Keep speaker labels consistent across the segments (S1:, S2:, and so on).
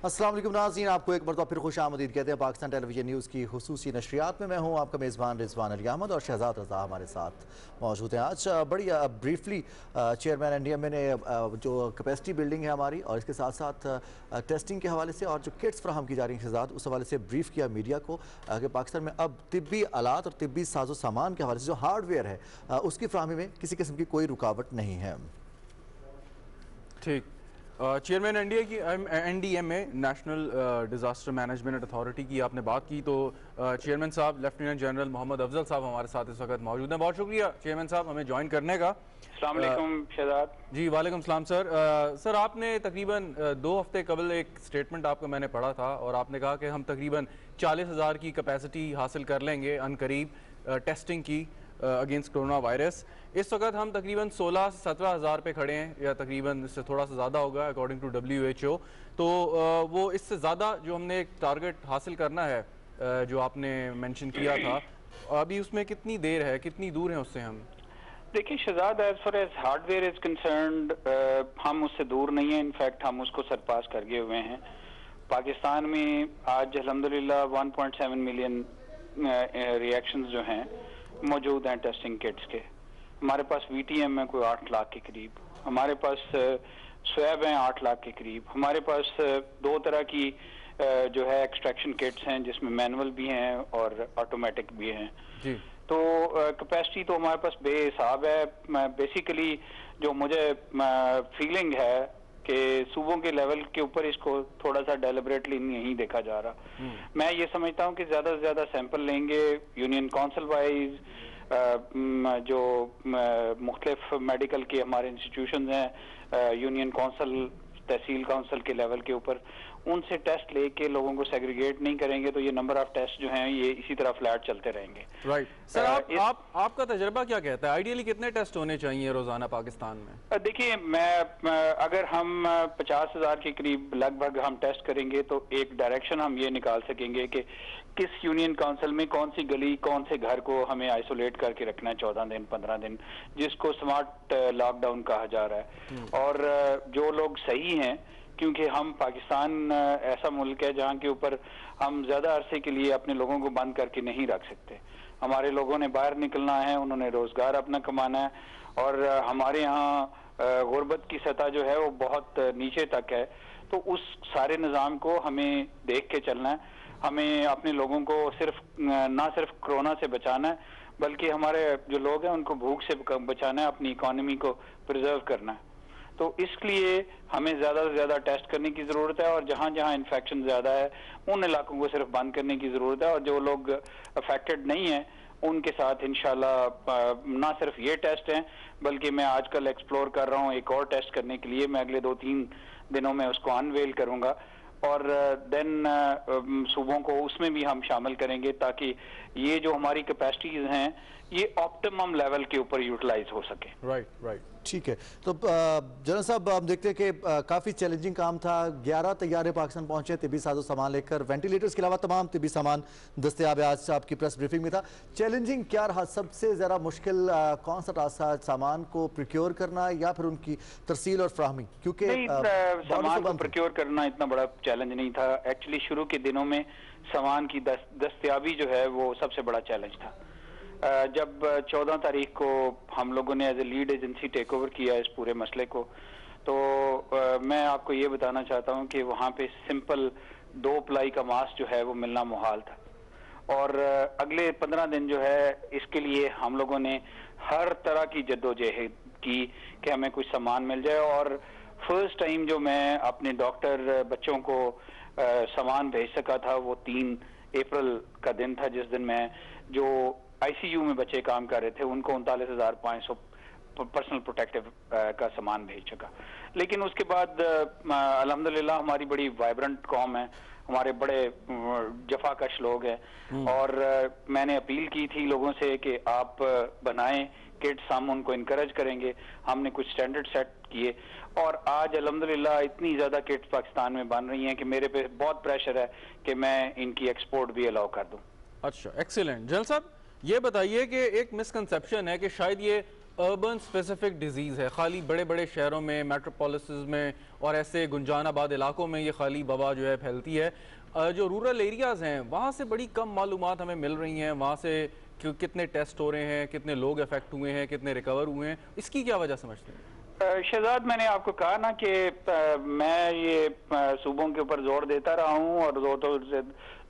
S1: अस्सलाम वालेकुम नाज़रीन, आपको एक मरतबा फिर खुश आमदीद कहते हैं पाकिस्तान टेलीविजन न्यूज़ की खुसूसी नशरियात में। मैं हूँ आपका मेज़बान रिजवान अली अहमद और शहजाद रज़ा हमारे साथ मौजूद हैं। आज बड़ी ब्रीफली चेयरमैन एनडीएमए ने जो कैपेसिटी बिल्डिंग है हमारी और इसके साथ साथ टेस्टिंग के हवाले से और जो किट्स फ्राहम की जा रही हैं शहजाद, उस हवाले से ब्रीफ किया मीडिया को कि पाकिस्तान में अब तिब्बी आलात और तिब्बी साजो सामान के हवाले से जो हार्डवेयर है उसकी फ्राहमी में किसी किस्म की कोई रुकावट नहीं है।
S2: ठीक। Chairman NDMA national disaster management authority की आपने बात की, तो चेयरमैन साहब लेफ्टिनेंट जनरल मोहम्मद अफजल साहब हमारे साथ इस वक्त मौजूद हैं। बहुत शुक्रिया चेयरमैन साहब हमें ज्वाइन करने का।
S3: अस्सलाम वालेकुम शहजाद
S2: जी वालेकुम सलाम सर। सर आपने तकरीबन 2 हफ्ते कबल एक स्टेटमेंट आपका मैंने पढ़ा था और आपने कहा कि हम तकरीबन 40,000 की कैपेसिटी हासिल कर लेंगे अनकरीब टेस्टिंग की अगेंस्ट कोरोना वायरस। इस वक्त हम तकरीबन 16 से 17,000 पे खड़े हैं या तकरीबन इससे थोड़ा सा ज़्यादा होगा अकॉर्डिंग टू WHO। तो वो इससे ज़्यादा जो हमने एक टारगेट हासिल करना है जो आपने मेंशन किया था, अभी उसमें कितनी देर है, कितनी दूर है उससे हम?
S3: देखिए Shahzad, as far as hardware is concerned हम उससे दूर नहीं है। इनफैक्ट हम उसको सरपास कर गए हुए हैं। पाकिस्तान में आज अल्हम्दुलिल्लाह 1.7 मिलियन रिएक्शंस जो हैं मौजूद हैं टेस्टिंग किट्स के। हमारे पास VTM है कोई 8 लाख के करीब, हमारे पास स्वैब हैं 8 लाख के करीब, हमारे पास 2 तरह की जो है एक्सट्रैक्शन किट्स हैं जिसमें मैनुअल भी हैं और ऑटोमेटिक भी हैं जी। तो कैपेसिटी तो हमारे पास बेहिसाब है। बेसिकली जो मुझे फीलिंग है कि सूबों के लेवल के ऊपर इसको थोड़ा सा डेलिबरेटली नहीं देखा जा रहा। मैं ये समझता हूँ कि ज़्यादा से ज़्यादा सैंपल लेंगे यूनियन काउंसिल वाइज, जो मुख्तलिफ मेडिकल के हमारे इंस्टीट्यूशन हैं, यूनियन काउंसिल तहसील काउंसिल के लेवल के ऊपर, उनसे टेस्ट लेके लोगों को सेग्रीगेट नहीं करेंगे तो ये नंबर ऑफ टेस्ट जो हैं ये इसी तरह फ्लैट चलते रहेंगे।
S2: राइट सर, आपका तजर्बा क्या कहता है, आइडियली कितने टेस्ट होने चाहिए रोजाना पाकिस्तान में?
S3: देखिए अगर हम 50,000 के करीब लगभग हम टेस्ट करेंगे तो एक डायरेक्शन हम ये निकाल सकेंगे कि किस यूनियन काउंसिल में कौन सी गली कौन से घर को हमें आइसोलेट करके रखना है 14 दिन 15 दिन, जिसको स्मार्ट लॉकडाउन कहा जा रहा है। और जो लोग सही हैं, क्योंकि हम पाकिस्तान ऐसा मुल्क है जहाँ के ऊपर हम ज्यादा अरसे के लिए अपने लोगों को बंद करके नहीं रख सकते। हमारे लोगों ने बाहर निकलना है, उन्होंने रोजगार अपना कमाना है और हमारे यहाँ गुर्बत की सतह जो है वो बहुत नीचे तक है। तो उस सारे निज़ाम को हमें देख के चलना है। हमें अपने लोगों को ना सिर्फ कोरोना से बचाना है बल्कि हमारे जो लोग हैं उनको भूख से बचाना है, अपनी इकोनॉमी को प्रिजर्व करना है। तो इसलिए हमें ज़्यादा से ज़्यादा टेस्ट करने की ज़रूरत है और जहाँ जहाँ इन्फेक्शन ज़्यादा है उन इलाकों को सिर्फ बंद करने की ज़रूरत है और जो लोग अफेक्टेड नहीं हैं उनके साथ इंशाल्लाह ना सिर्फ ये टेस्ट हैं बल्कि मैं आजकल एक्सप्लोर कर रहा हूँ एक और टेस्ट करने के लिए। मैं अगले 2-3 दिनों में उसको अनवेल करूँगा और देन सूबों को उसमें भी हम शामिल करेंगे ताकि ये जो हमारी कैपेसिटीज हैं ये ऑप्टिमम लेवल के ऊपर यूटिलाइज हो सके।
S2: राइट
S1: ठीक है। तो जनरल साहब हम देखते हैं कि काफ़ी चैलेंजिंग काम था। 11 तैयारे पाकिस्तान पहुंचे तिब्बी साजो सामान लेकर, वेंटिलेटर्स के अलावा तमाम तिब्बी सामान दस्तयाब है। आज आपकी प्रेस ब्रीफिंग में था। चैलेंजिंग क्या रहा, सबसे ज़्यादा मुश्किल कौन सा रहा, सामान को प्रोक्योर करना या फिर उनकी तरसील और फ्राहमी? क्योंकि
S3: सामान को प्रोक्योर करना इतना बड़ा चैलेंज नहीं था। एक्चुअली शुरू के दिनों में सामान की दस्तयाबी जो है वो सबसे बड़ा चैलेंज था। जब 14 तारीख को हम लोगों ने as a lead agency take over किया इस पूरे मसले को, तो मैं आपको ये बताना चाहता हूँ कि वहाँ पे सिंपल 2 प्लाई का मास्क जो है वो मिलना मुहाल था। और अगले 15 दिन जो है इसके लिए हम लोगों ने हर तरह की जद्दोजहद की कि हमें कुछ सामान मिल जाए। और फर्स्ट टाइम जो मैं अपने डॉक्टर बच्चों को सामान भेज सका था वो 3 अप्रैल का दिन था, जिस दिन मैं जो ICU में बच्चे काम कर रहे थे उनको 39,500 पर्सनल प्रोटेक्टिव का सामान भेज सका। लेकिन उसके बाद अल्हम्दुलिल्लाह हमारी बड़ी वाइब्रेंट कौम है, हमारे बड़े जफाकश लोग हैं और मैंने अपील की थी लोगों से कि आप बनाएं किट्स, हम उनको इनकरेज करेंगे। हमने कुछ स्टैंडर्ड सेट किए और आज अल्हम्दुलिल्लाह इतनी ज्यादा किट्स पाकिस्तान में बन रही हैं कि मेरे पे बहुत प्रेशर है कि मैं इनकी एक्सपोर्ट भी अलाउ कर दूं।
S2: अच्छा, एक्सीलेंट। जनरल साहब ये बताइए कि एक मिसकंसेप्शन है कि शायद ये अर्बन स्पेसिफिक डिजीज़ है, खाली बड़े बड़े शहरों में, मेट्रोपोलिसेस में और ऐसे गुंजानाबाद इलाकों में ये खाली वबा जो है फैलती है। जो रूरल एरियाज़ हैं वहाँ से बड़ी कम मालूमात हमें मिल रही हैं, वहाँ से कितने टेस्ट हो रहे हैं, कितने लोग अफेक्ट हुए हैं, कितने रिकवर हुए हैं, इसकी क्या वजह समझते हैं?
S3: शहजाद, मैंने आपको कहा ना कि मैं ये सूबों के ऊपर जोर देता रहा हूँ और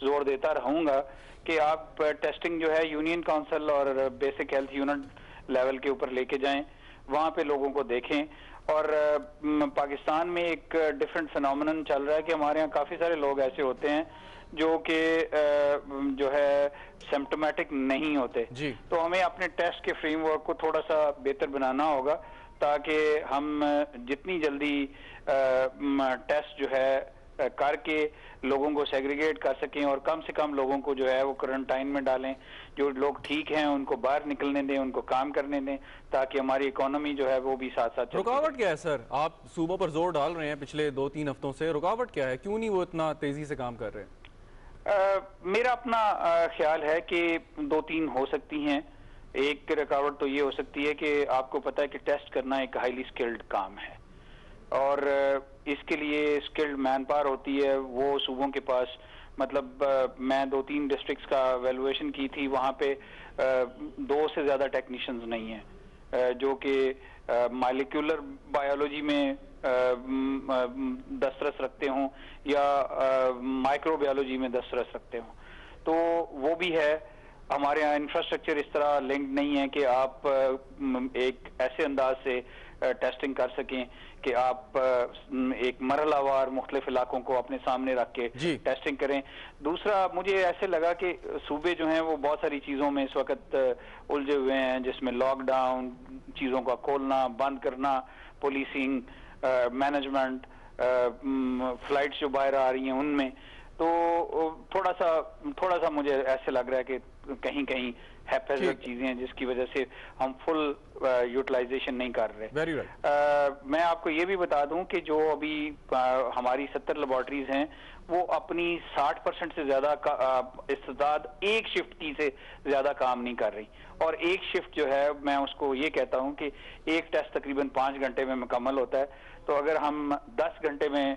S3: जोर देता रहूँगा कि आप टेस्टिंग जो है यूनियन काउंसिल और बेसिक हेल्थ यूनिट लेवल के ऊपर लेके जाएं, वहाँ पे लोगों को देखें। और पाकिस्तान में एक डिफरेंट फिनोमिनन चल रहा है कि हमारे यहाँ काफ़ी सारे लोग ऐसे होते हैं जो कि जो है सिम्टोमेटिक नहीं होते। तो हमें अपने टेस्ट के फ्रेमवर्क को थोड़ा सा बेहतर बनाना होगा ताकि हम जितनी जल्दी टेस्ट जो है करके लोगों को सेग्रीगेट कर सकें और कम से कम लोगों को जो है वो क्वारंटाइन में डालें। जो लोग ठीक हैं उनको बाहर निकलने दें, उनको काम करने दें, ताकि हमारी इकोनॉमी जो है वो भी साथ साथ।
S2: रुकावट क्या है सर? आप सूबों पर जोर डाल रहे हैं पिछले 2-3 हफ्तों से, रुकावट क्या है? क्यों नहीं वो इतना तेजी से काम कर रहे हैं?
S3: मेरा अपना ख्याल है कि 2-3 हो सकती हैं। एक रुकावट तो ये हो सकती है कि आपको पता है कि टेस्ट करना एक हाईली स्किल्ड काम है और इसके लिए स्किल्ड मैन पावर होती है। वो सूबों के पास, मतलब मैं 2-3 डिस्ट्रिक्ट्स का वैल्यूएशन की थी, वहाँ पे 2 से ज़्यादा टेक्नीशियंस नहीं हैं जो कि मॉलिक्यूलर बायोलॉजी में दस्तरस रखते हों या माइक्रोबायोलॉजी में दस्तरस रखते हों। तो वो भी है। हमारे यहाँ इंफ्रास्ट्रक्चर इस तरह लिंक्ड नहीं है कि आप एक ऐसे अंदाज से टेस्टिंग कर सकें कि आप एक मरहलावार मुख्तलिफ इलाकों को अपने सामने रख के टेस्टिंग करें। दूसरा, मुझे ऐसे लगा कि सूबे जो हैं वो बहुत सारी चीज़ों में इस वक्त उलझे हुए हैं, जिसमें लॉकडाउन, चीज़ों का खोलना बंद करना, पुलिसिंग, मैनेजमेंट, फ्लाइट्स जो बाहर आ रही हैं उनमें। तो थोड़ा सा मुझे ऐसे लग रहा है कि कहीं कहीं हैपेजेड चीजें हैं जिसकी वजह से हम फुल यूटिलाइजेशन नहीं कर रहे। मैं आपको ये भी बता दूं कि जो अभी हमारी 70 लेबॉर्टरीज हैं वो अपनी 60% से ज्यादा इस्तेदाद एक शिफ्ट की से ज्यादा काम नहीं कर रही। और एक शिफ्ट जो है, मैं उसको ये कहता हूं कि एक टेस्ट तकरीबन 5 घंटे में मुकम्मल होता है। तो अगर हम 10 घंटे में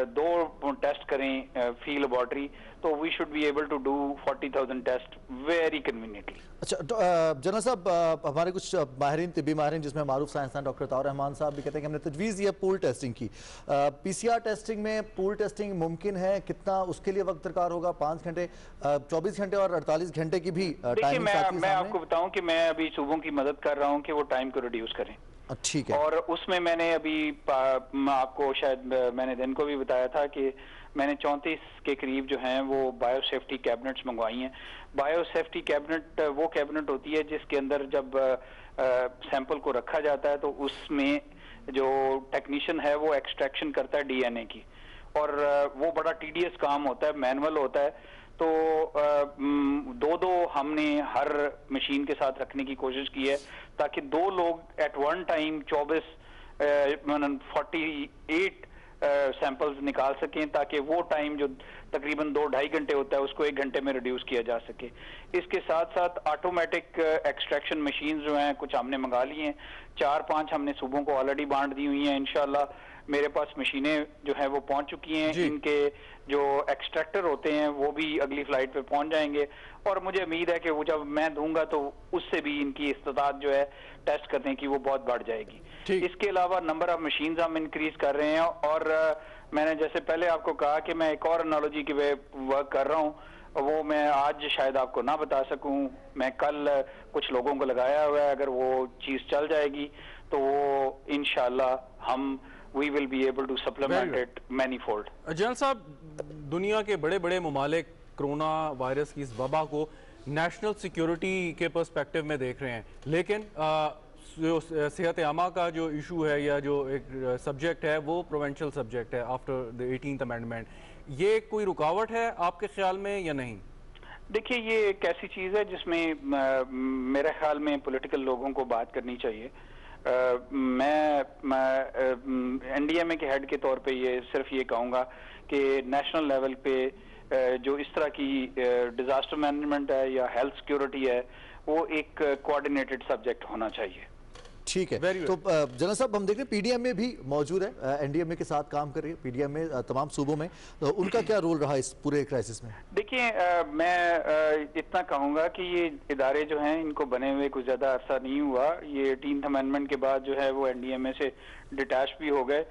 S3: 2 टेस्ट करें फी लेबॉर्टरी, तो we should be able to do 40,000 test very conveniently.
S1: अच्छा, तो जनरल साहब, हमारे कुछ माहिरीन, तिब्बी माहिरीन, जिसमें मारूफ साइंसदान डॉक्टर ताउर रहमान साहब भी कहते हैं कि हमने तजवीज़ दी है पूल टेस्टिंग की। PCR टेस्टिंग में पूल टेस्टिंग मुमकिन है? कितना उसके लिए वक्त दरकार होगा? 5 घंटे, 24 घंटे और 48 घंटे की भी टाइमिंग?
S3: मैं आपको बताऊं कि मैं अभी सूबों की मदद कर रहा हूं कि वो टाइम को रिड्यूस करें।
S1: ठीक है।
S3: और उसमें मैंने अभी आपको शायद मैंने दिन को भी बताया था कि मैंने 34 के करीब जो हैं वो बायो सेफ्टी कैबिनेट्स मंगवाई हैं। बायो सेफ्टी कैबिनेट वो कैबिनेट होती है जिसके अंदर जब सैंपल को रखा जाता है तो उसमें जो टेक्नीशियन है वो एक्सट्रैक्शन करता है DNA की, और वो बड़ा टीडियस काम होता है, मैनुअल होता है। तो दो हमने हर मशीन के साथ रखने की कोशिश की है ताकि 2 लोग एट वन टाइम 48 सैंपल्स निकाल सकें, ताकि वो टाइम जो तकरीबन 2-2.5 घंटे होता है उसको 1 घंटे में रिड्यूस किया जा सके। इसके साथ साथ ऑटोमेटिक एक्सट्रैक्शन मशीन जो हैं कुछ हमने मंगा ली हैं, 4-5 हमने सूबों को ऑलरेडी बांट दी हुई हैं। इंशाल्लाह मेरे पास मशीनें जो हैं वो पहुंच चुकी हैं। इनके जो एक्सट्रैक्टर होते हैं वो भी अगली फ्लाइट पे पहुंच जाएंगे, और मुझे उम्मीद है कि वो जब मैं दूंगा तो उससे भी इनकी इस्तेदाद जो है टेस्ट करने की वो बहुत बढ़ जाएगी। इसके अलावा नंबर ऑफ मशीन्स हम इंक्रीज कर रहे हैं, और मैंने जैसे पहले आपको कहा कि मैं एक और एनालॉजी की वर्क कर रहा हूँ, वो मैं आज शायद आपको ना बता सकूं। मैं कल कुछ लोगों को लगाया हुआ है, अगर वो चीज चल जाएगी तो वो इंशाल्लाह हम we will be able to supplement it manifold।
S2: General साहब, दुनिया के बड़े बड़े ममालिक कोरोना वायरस की इस वबा को नेशनल सिक्योरिटी के पर्सपेक्टिव में देख रहे हैं, लेकिन जो सेहत आमा का जो इशू है या जो एक सब्जेक्ट है वो प्रोविंशियल सब्जेक्ट है आफ्टर द 18th अमेंडमेंट। ये कोई रुकावट है आपके ख्याल में या नहीं?
S3: देखिए, ये एक ऐसी चीज़ है जिसमें मेरे ख्याल में पॉलिटिकल लोगों को बात करनी चाहिए। मैं NDMA के हेड के तौर पे ये सिर्फ ये कहूँगा कि नेशनल लेवल पे जो इस तरह की डिजास्टर मैनेजमेंट है या हेल्थ सिक्योरिटी है वो एक कोऑर्डिनेटेड सब्जेक्ट होना चाहिए।
S1: ठीक है।
S2: Very
S1: तो जनरल साहब, हम देख रहे हैं पीडीएम में भी मौजूद है, एनडीएमए के साथ काम कर रही है पीडीएम में तमाम सूबों में, तो उनका क्या रोल रहा इस पूरे क्राइसिस में?
S3: देखिए, मैं इतना कहूंगा कि ये इदारे जो हैं इनको बने हुए कुछ ज्यादा अरसा नहीं हुआ। ये 18th अमेंडमेंट के बाद जो है वो एनडीएमए से डिटैच भी हो गए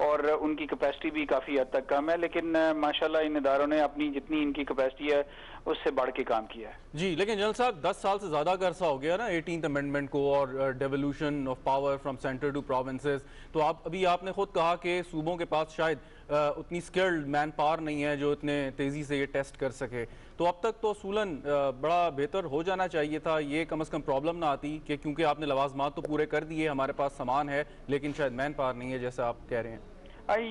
S3: और उनकी कैपेसिटी भी काफी हद तक कम है, लेकिन माशाल्लाह इन इदारों ने अपनी जितनी इनकी कैपेसिटी है उससे बढ़ के काम किया है।
S2: जी, लेकिन जनरल साहब 10 साल से ज़्यादा का अरसा हो गया ना 18th अमेंडमेंट को और devolution of power from centre to provinces. तो आपने खुद कहा कि सूबों के पास शायद उतनी स्किल्ड मैन पावर नहीं है जो इतने तेज़ी से ये टेस्ट कर सके। तो अब तक तो असूलन बड़ा बेहतर हो जाना चाहिए था, ये कम से कम प्रॉब्लम ना आती कि क्योंकि आपने लवाजमात तो पूरे कर दिए, हमारे पास सामान है लेकिन शायद मैन पावर नहीं है जैसा आप कह रहे हैं।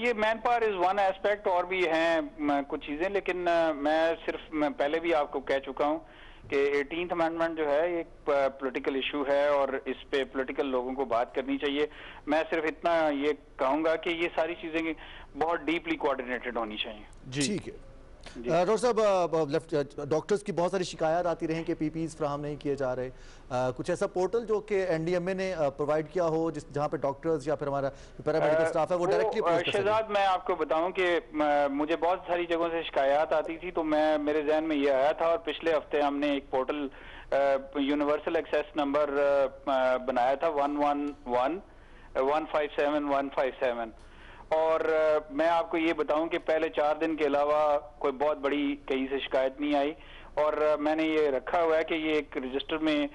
S3: ये man power is one aspect, और भी हैं कुछ चीजें, लेकिन मैं पहले भी आपको कह चुका हूं कि 18th अमेंडमेंट जो है एक पॉलिटिकल इशू है और इस पे पॉलिटिकल लोगों को बात करनी चाहिए। मैं सिर्फ इतना ये कहूंगा कि ये सारी चीजें बहुत डीपली कोऑर्डिनेटेड होनी चाहिए।
S1: ठीक है। डॉक्टर साहब, डॉक्टर्स की बहुत सारी शिकायत आती रही कि पीपीईज फ्राहम नहीं किए जा रहे, कुछ ऐसा पोर्टल जो कि एनडीएमए ने प्रोवाइड किया हो जहां पे डॉक्टर्स या फिर हमारा पैरामेडिकल स्टाफ है वो डायरेक्टली अप्रोच कर सके?
S3: शहजाद, मैं आपको बताऊं कि मुझे बहुत सारी जगहों से शिकायत आती थी, तो मेरे जहन में ये आया था और पिछले हफ्ते हमने एक पोर्टल यूनिवर्सल एक्सेस नंबर बनाया था 111-157-157, और मैं आपको ये बताऊं कि पहले 4 दिन के अलावा कोई बहुत बड़ी कहीं से शिकायत नहीं आई, और मैंने ये रखा हुआ है कि ये एक रजिस्टर में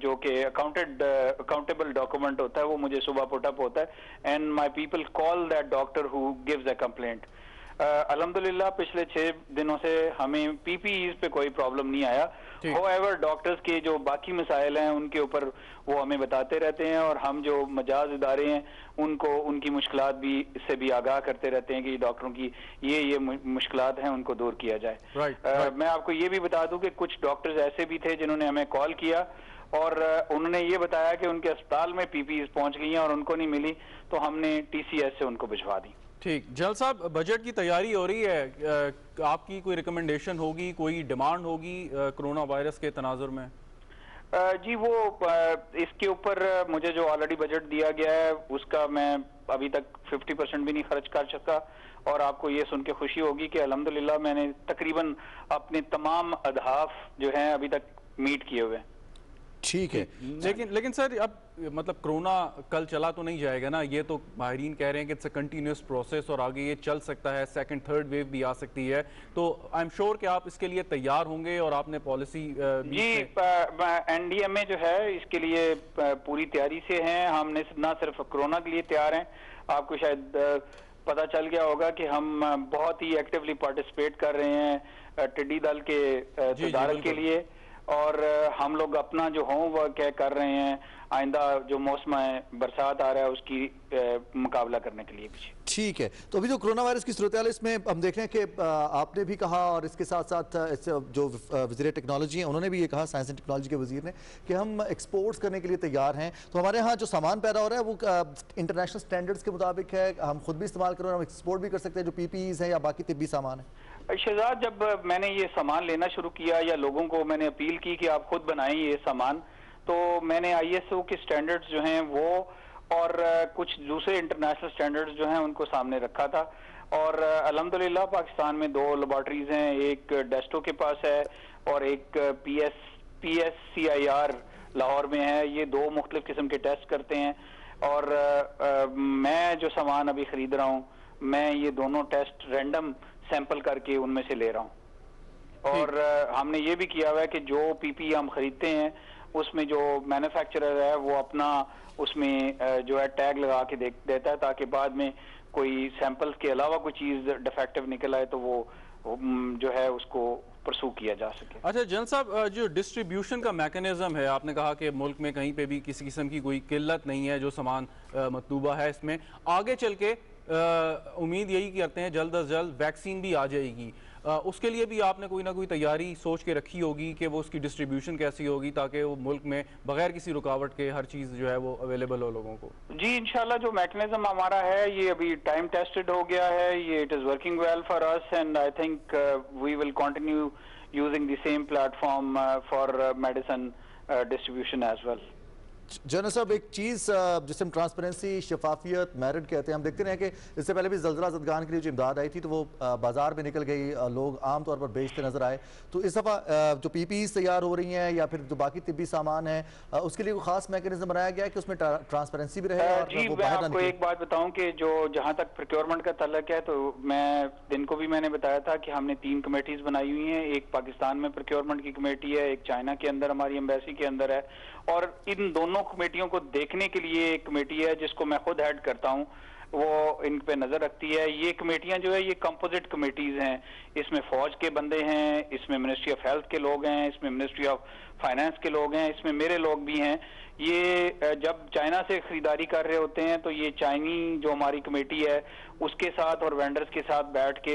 S3: जो कि अकाउंटेबल डॉक्यूमेंट होता है वो मुझे सुबह पुटअप होता है and my people call that doctor who gives a complaint. अल्हम्दुलिल्लाह पिछले 6 दिनों से हमें पीपीईज पे कोई प्रॉब्लम नहीं आया। होएवर डॉक्टर्स के जो बाकी मसाइल हैं उनके ऊपर वो हमें बताते रहते हैं, और हम जो मजाज इदारे हैं उनको उनकी मुश्किलात भी इससे भी आगाह करते रहते हैं कि डॉक्टरों की ये मुश्किलात हैं उनको दूर किया जाए। मैं आपको ये भी बता दूं कि कुछ डॉक्टर्स ऐसे भी थे जिन्होंने हमें कॉल किया और उन्होंने ये बताया कि उनके अस्पताल में पीपीईज पहुंच गई हैं और उनको नहीं मिली, तो हमने टीसीएस से उनको भिजवा दी।
S2: ठीक। जल साहब, बजट की तैयारी हो रही है, आपकी कोई रिकमेंडेशन होगी, कोई डिमांड होगी कोरोना वायरस के तनाजुर में?
S3: जी, वो इसके ऊपर मुझे जो ऑलरेडी बजट दिया गया है उसका मैं अभी तक 50% भी नहीं खर्च कर सका, और आपको ये सुन के खुशी होगी कि अल्हम्दुलिल्लाह मैंने तकरीबन अपने तमाम अहदाफ जो हैं अभी तक मीट किए हुए हैं।
S1: ठीक है।
S2: लेकिन सर, अब मतलब कोरोना कल चला तो नहीं जाएगा ना, ये तो माहिरीन कह रहे हैं कि इट्स अ कंटिन्यूस प्रोसेस और आगे ये चल सकता है, सेकंड थर्ड वेव भी आ सकती है, तो आई एम श्योर कि आप इसके लिए तैयार होंगे और आपने पॉलिसी
S3: जी एनडीएमए जो है इसके लिए पूरी तैयारी से हैं। हमने ना सिर्फ कोरोना के लिए तैयार हैं, आपको शायद पता चल गया होगा कि हम बहुत ही एक्टिवली पार्टिसिपेट कर रहे हैं टिड्डी दल के तदारक के लिए, और हम लोग अपना जो होमवर्क है कर रहे हैं आइंदा जो मौसम बरसात आ रहा है उसकी मुकाबला करने के लिए भी।
S1: ठीक है। तो अभी जो कोरोना वायरस की सूरत हाल इसमें हम देख रहे हैं कि आपने भी कहा और इसके साथ साथ जो वज़ीर टेक्नोलॉजी हैं उन्होंने भी ये कहा, साइंस एंड टेक्नोलॉजी के वज़ीर ने, कि हम एक्सपोर्ट्स करने के लिए तैयार हैं। तो हमारे यहाँ जो सामान पैदा हो रहा है वो इंटरनेशनल स्टैंडर्ड्स के मुताबिक है, हम खुद भी इस्तेमाल कर रहे हैं, हम एक्सपोर्ट भी कर सकते हैं जो पीपीईज हैं या बाकी तिब्बी सामान है?
S3: शहजाद, जब मैंने ये सामान लेना शुरू किया या लोगों को मैंने अपील की कि आप खुद बनाएं ये सामान, तो मैंने आईएसओ के स्टैंडर्ड्स जो हैं वो और कुछ दूसरे इंटरनेशनल स्टैंडर्ड्स जो हैं उनको सामने रखा था, और अल्हम्दुलिल्लाह पाकिस्तान में 2 लेबॉर्ट्रीज हैं, एक डेस्टो के पास है और एक पीएससीआईआर लाहौर में है। ये 2 मुख्तलिफ किस्म के टेस्ट करते हैं, और मैं जो सामान अभी खरीद रहा हूँ मैं ये दोनों टेस्ट रैंडम सैंपल करके उनमें से ले रहा हूँ, और हमने ये भी किया हुआ है कि जो पीपी हम खरीदते हैं उसमें जो मैन्युफैक्चरर है वो अपना उसमें जो है टैग लगा के देता है, ताकि बाद में कोई सैंपल्स के अलावा कोई चीज डिफेक्टिव निकल आए तो वो जो है उसको परसू किया जा सके।
S2: अच्छा जनरल साहब, जो डिस्ट्रीब्यूशन का मैकेनिज्म है, आपने कहा कि मुल्क में कहीं पे भी किसी किस्म की कोई किल्लत नहीं है, जो सामान मतलूबा है इसमें आगे चल के उम्मीद यही करते हैं जल्द अज जल्द वैक्सीन भी आ जाएगी, उसके लिए भी आपने कोई ना कोई तैयारी सोच के रखी होगी कि वो उसकी डिस्ट्रीब्यूशन कैसी होगी ताकि वो मुल्क में बगैर किसी रुकावट के हर चीज़ जो है वो अवेलेबल हो लोगों को?
S3: जी इंशाल्लाह जो मैकेनिज्म हमारा है ये अभी टाइम टेस्टेड हो गया है, ये it is working well for us and I think we will continue using the same platform for medicine distribution as well.
S1: General साहब, एक चीज़ जिसे हम ट्रांसपेरेंसी, शफाफियत, मेरिट कहते हैं, हम देखते हैं कि इससे पहले भी ज़लज़ला ज़दगान के लिए जो इमदाद आई थी तो वो बाजार में निकल गई, लोग आम तौर पर बेचते नजर आए। तो इस दफ़ा जो PPEs तैयार हो रही हैं या फिर जो बाकी तिब्बी सामान है, उसके लिए कोई खास मैकेनिज्म बनाया गया है कि उसमें ट्रांसपेरेंसी भी रहे और
S3: जी,
S1: वो
S3: मैं
S1: बाहर ना
S3: आपको
S1: निकले?
S3: एक बात बताऊं कि जो जहां तक प्रोक्योरमेंट का तल्लक है, तो मैं दिन को भी मैंने बताया था कि हमने 3 कमेटीज बनाई हुई हैं। एक पाकिस्तान में प्रोक्योरमेंट की कमेटी है, एक चाइना के अंदर हमारी एम्बेसी के अंदर है, और इन दोनों कमेटियों को देखने के लिए एक कमेटी है जिसको मैं खुद हेड करता हूं, वो इन पे नजर रखती है। ये कमेटियां जो है ये कंपोजिट कमेटीज हैं, इसमें फौज के बंदे हैं, इसमें मिनिस्ट्री ऑफ हेल्थ के लोग हैं, इसमें मिनिस्ट्री ऑफ फाइनेंस के लोग हैं, इसमें मेरे लोग भी हैं। ये जब चाइना से खरीदारी कर रहे होते हैं तो ये चाइनी जो हमारी कमेटी है उसके साथ और वेंडर्स के साथ बैठ के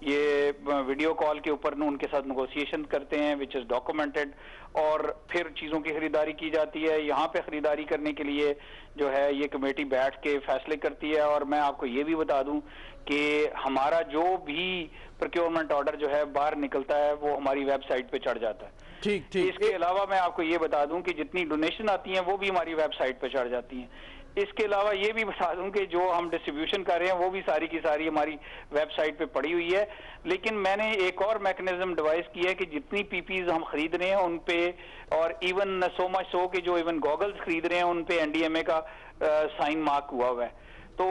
S3: ये वीडियो कॉल के ऊपर उनके साथ नेगोशिएशन करते हैं, विच इज डॉक्यूमेंटेड, और फिर चीजों की खरीदारी की जाती है। यहाँ पे खरीदारी करने के लिए जो है ये कमेटी बैठ के फैसले करती है। और मैं आपको ये भी बता दूं कि हमारा जो भी प्रोक्योरमेंट ऑर्डर जो है बाहर निकलता है वो हमारी वेबसाइट पे चढ़ जाता है।
S2: ठीक ठीक।
S3: इसके अलावा मैं आपको ये बता दूं कि जितनी डोनेशन आती हैं वो भी हमारी वेबसाइट पे चढ़ जाती हैं। इसके अलावा ये भी बता दूं कि जो हम डिस्ट्रीब्यूशन कर रहे हैं वो भी सारी की सारी हमारी वेबसाइट पे पड़ी हुई है। लेकिन मैंने एक और मैकेनिज्म डिवाइस किया है कि जितनी पीपीज हम खरीद रहे हैं उन पे, और इवन सो मच सो कि जो इवन गॉगल्स खरीद रहे हैं उन पे NDMA का साइन मार्क हुआ हुआ है। तो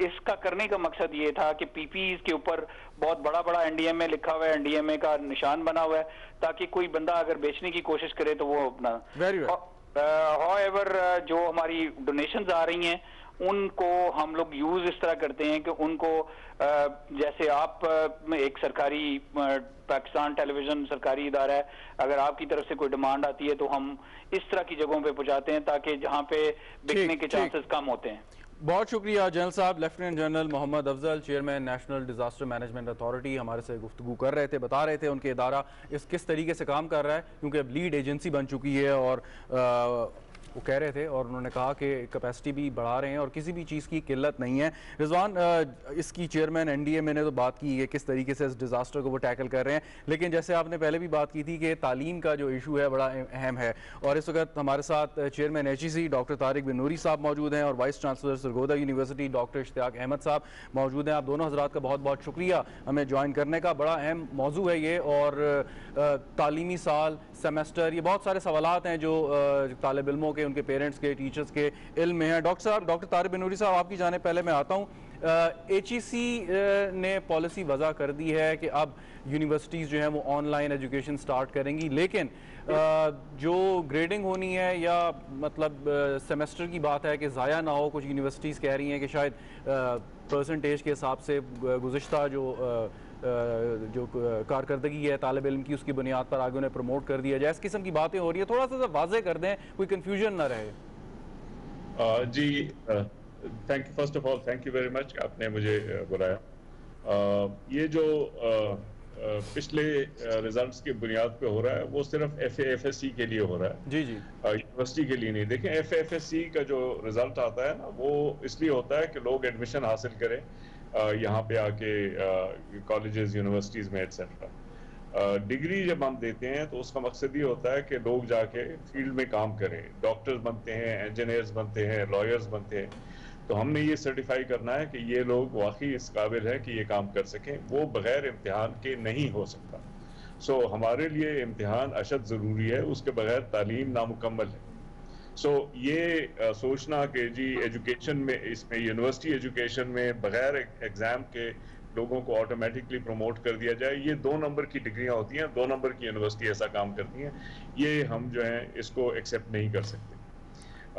S3: इसका करने का मकसद ये था कि पीपीज के ऊपर बहुत बड़ा बड़ा NDMA लिखा हुआ है, NDMA का निशान बना हुआ है, ताकि कोई बंदा अगर बेचने की कोशिश करे तो वो अपना। हाउएवर जो हमारी डोनेशंस आ रही हैं उनको हम लोग यूज इस तरह करते हैं कि उनको जैसे आप एक सरकारी पाकिस्तान टेलीविजन सरकारी इदारा है, अगर आपकी तरफ से कोई डिमांड आती है तो हम इस तरह की जगहों पे पहुंचाते हैं ताकि जहां पे बिकने के चांसेस कम होते हैं।
S2: बहुत शुक्रिया जनरल साहब। Lieutenant general Mohammad Afzal, chairman national disaster management authority, हमारे से गुफ्तगू कर रहे थे, बता रहे थे उनके इदारा किस तरीके से काम कर रहा है, क्योंकि अब लीड एजेंसी बन चुकी है और वो कह रहे थे और उन्होंने कहा कि कैपेसिटी भी बढ़ा रहे हैं और किसी भी चीज़ की किल्लत नहीं है। रिजवान, इसकी चेयरमैन NDMA ने तो बात की है किस तरीके से इस डिज़ास्टर को वो टैकल कर रहे हैं, लेकिन जैसे आपने पहले भी बात की थी कि तालीम का जो इशू है बड़ा अहम है, और इस वक्त हमारे साथ chairman HEC doctor Tariq bin Noori साहब मौजूद हैं और vice chancellor Sargodha university doctor Ishtiaq Ahmed साहब मौजूद हैं। आप दोनों हजरात का बहुत बहुत शुक्रिया हमें ज्वाइन करने का। बड़ा अहम मौजू है ये, और तालीमी साल, सेमेस्टर, ये बहुत सारे सवालात हैं जो तालिब इल्मों के, उनके पेरेंट्स के, टीचर्स के इल्म में हैं। डॉक्टर साहब, डॉक्टर तारिक बिन नूरी साहब, आपकी जाने पहले मैं आता हूँ। HEC ने पॉलिसी वज़ा कर दी है कि अब यूनिवर्सिटीज़ जो हैं वो ऑनलाइन एजुकेशन स्टार्ट करेंगी, लेकिन जो ग्रेडिंग होनी है या मतलब सेमेस्टर की बात है कि ज़ाया ना हो, कुछ यूनिवर्सिटीज़ कह रही हैं कि शायद परसेंटेज के हिसाब से गुज़िश्ता जो कारकर्दगी है तालिब इल्म की, उसकी बुनियाद पर आगे उन्हें प्रमोट कर दिया जाए। इस किस्म की बातें हो रही है, थोड़ा सा वाज़े कर दें, कोई कंफ्यूजन ना रहे।
S4: जी, thank you, first of all thank you very much, आपने मुझे बुलाया। ये जो पिछले रिजल्ट्स की बुनियाद पे हो रहा है वो सिर्फ FAFSC के लिए हो रहा है, जी जी, यूनिवर्सिटी के लिए नहीं। देखें, FAFSC का जो रिजल्ट आता है ना, वो इसलिए होता है कि लोग एडमिशन हासिल करें यहाँ पे आके कॉलेजेस, यूनिवर्सिटीज में एटसेट्रा। डिग्री जब हम देते हैं तो उसका मकसद ये होता है कि लोग जाके फील्ड में काम करें, डॉक्टर्स बनते हैं, इंजीनियर्स बनते हैं, लॉयर्स बनते हैं। तो हमने ये सर्टिफाई करना है कि ये लोग वाकई इस काबिल हैं कि ये काम कर सकें, वो बगैर इम्तिहान के नहीं हो सकता। सो हमारे लिए इम्तिहान अशद ज़रूरी है, उसके बगैर तालीम नामुकम्मल है। सो ये सोचना कि जी एजुकेशन में, इसमें यूनिवर्सिटी एजुकेशन में बगैर एग्ज़ाम के लोगों को ऑटोमेटिकली प्रमोट कर दिया जाए, ये 2 नंबर की डिग्रियां होती हैं, 2 नंबर की यूनिवर्सिटी ऐसा काम करती हैं, ये हम जो है इसको एक्सेप्ट नहीं कर सकते।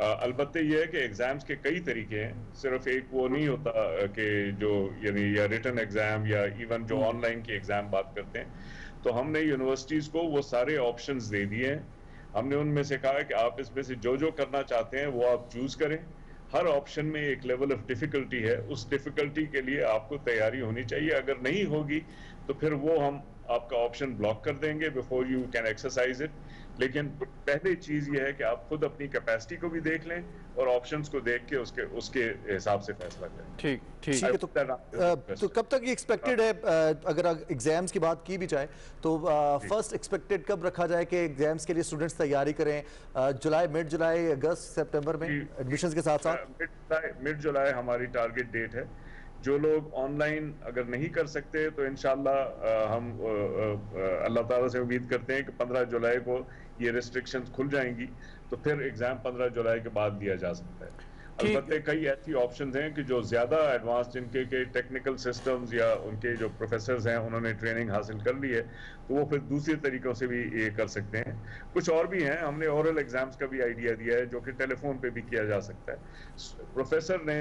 S4: अलबत्ते ये है कि एग्ज़ाम्स के कई तरीके हैं, सिर्फ एक वो नहीं होता कि जो यानी या रिटन एग्ज़ाम या इवन जो ऑनलाइन की एग्ज़ाम बात करते हैं। तो हमने यूनिवर्सिटीज़ को वो सारे ऑप्शंस दे दिए हैं। हमने उनमें से कहा है कि आप इसमें से जो करना चाहते हैं वो आप चूज़ करें। हर ऑप्शन में एक लेवल ऑफ डिफ़िकल्टी है, उस डिफ़िकल्टी के लिए आपको तैयारी होनी चाहिए। अगर नहीं होगी तो फिर वो हम आपका ऑप्शन ब्लॉक कर देंगे before you can exercise it. लेकिन पहली चीज ये है कि आप खुद अपनी कैपेसिटी को भी देख लें और ऑप्शंस को देख के उसके हिसाब से फैसला करें।
S2: ठीक ठीक
S1: ठीक है, तो कब तक ये एक्सपेक्टेड है, अगर एग्जाम्स की बात की भी जाए तो फर्स्ट एक्सपेक्टेड कब रखा जाए कि एग्जाम्स के लिए स्टूडेंट्स तैयारी करें? जुलाई, मिड जुलाई, अगस्त, सितंबर में एडमिशंस के साथ साथ?
S4: मिड जुलाई हमारी टारगेट डेट है। जो लोग ऑनलाइन अगर नहीं कर सकते तो इंशाल्लाह हम अल्लाह ताला से उम्मीद करते हैं कि 15 जुलाई को ये रिस्ट्रिक्शंस खुल जाएंगी, तो फिर एग्जाम 15 जुलाई के बाद दिया जा सकता है। अलबत्ते कई ऐसी ऑप्शंस हैं कि जो ज्यादा एडवांस, जिनके के टेक्निकल सिस्टम्स या उनके जो प्रोफेसर्स हैं उन्होंने ट्रेनिंग हासिल कर ली है, तो वो फिर दूसरे तरीकों से भी ये कर सकते हैं। कुछ और भी हैं, हमने ओरल एग्जाम्स का भी आइडिया दिया है जो कि टेलीफोन पे भी किया जा सकता है। प्रोफेसर ने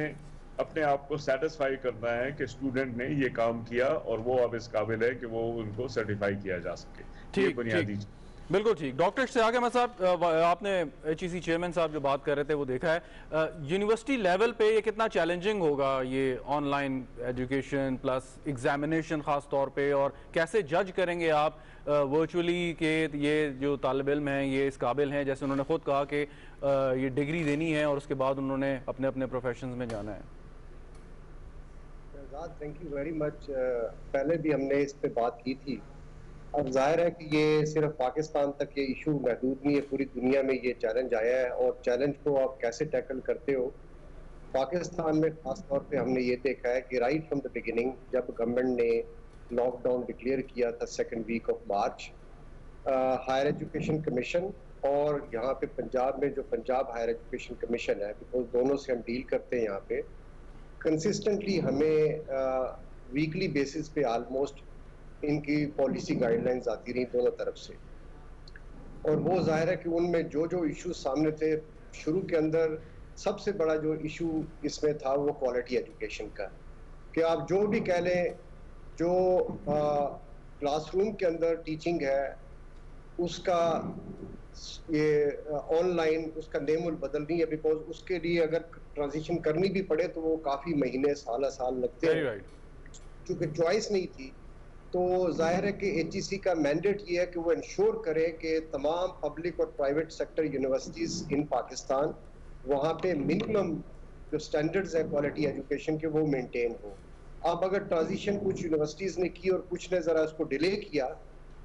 S4: अपने आप को सेटिस्फाई करना है कि स्टूडेंट ने ये काम किया और वो अब इस काबिल है कि वो उनको सर्टिफाई किया जा सके। ये बुनियादी
S2: बिल्कुल ठीक। डॉक्टर इश्तियाक अहमद साहब, आपने HEC चेयरमैन साहब जो बात कर रहे थे वो देखा है, यूनिवर्सिटी लेवल पे ये कितना चैलेंजिंग होगा ये ऑनलाइन एजुकेशन प्लस एग्जामिनेशन ख़ास तौर पे, और कैसे जज करेंगे आप वर्चुअली कि ये जो तालिब इल्म हैं ये इस काबिल हैं, जैसे उन्होंने खुद कहा कि ये डिग्री देनी है और उसके बाद उन्होंने अपने अपने प्रोफेशन में जाना है?
S5: Thank you very much. पहले भी हमने इस पे बात की थी। अब जाहिर है कि ये सिर्फ पाकिस्तान तक ये इशू महदूद नहीं है, पूरी दुनिया में ये चैलेंज आया है, और चैलेंज को आप कैसे टैकल करते हो। पाकिस्तान में खास तौर पे हमने ये देखा है कि राइट फ्रॉम द बिगिनिंग, जब गवर्नमेंट ने लॉकडाउन डिक्लेयर किया था 2nd week of March, higher education commission और यहाँ पे पंजाब में जो पंजाब हायर एजुकेशन कमीशन है, बिकॉज दोनों से हम डील करते हैं यहाँ पे, कंसिस्टेंटली हमें वीकली बेसिस पे ऑलमोस्ट इनकी पॉलिसी गाइडलाइंस आती रही दोनों तरफ से। और वो जाहिर है कि उनमें जो जो इशू सामने थे, शुरू के अंदर सबसे बड़ा जो इशू इसमें था वो क्वालिटी एजुकेशन का, कि आप जो भी कह लें, जो क्लासरूम के अंदर टीचिंग है उसका ये ऑनलाइन उसका नेमुल बदल नहीं है, बिकॉज उसके लिए अगर ट्रांजिशन करनी भी पड़े तो वो काफ़ी महीने साल लगते हैं, क्योंकि चॉइस नहीं थी। तो जाहिर है कि HEC का मैंडेट ये है कि वो इंश्योर करे कि तमाम पब्लिक और प्राइवेट सेक्टर यूनिवर्सिटीज़ इन पाकिस्तान वहाँ पे मिनिमम जो स्टैंडर्ड्स हैं क्वालिटी एजुकेशन के वो मेंटेन हो। अब अगर ट्रांजिशन कुछ यूनिवर्सिटीज़ ने की और कुछ ने ज़रा उसको डिले किया,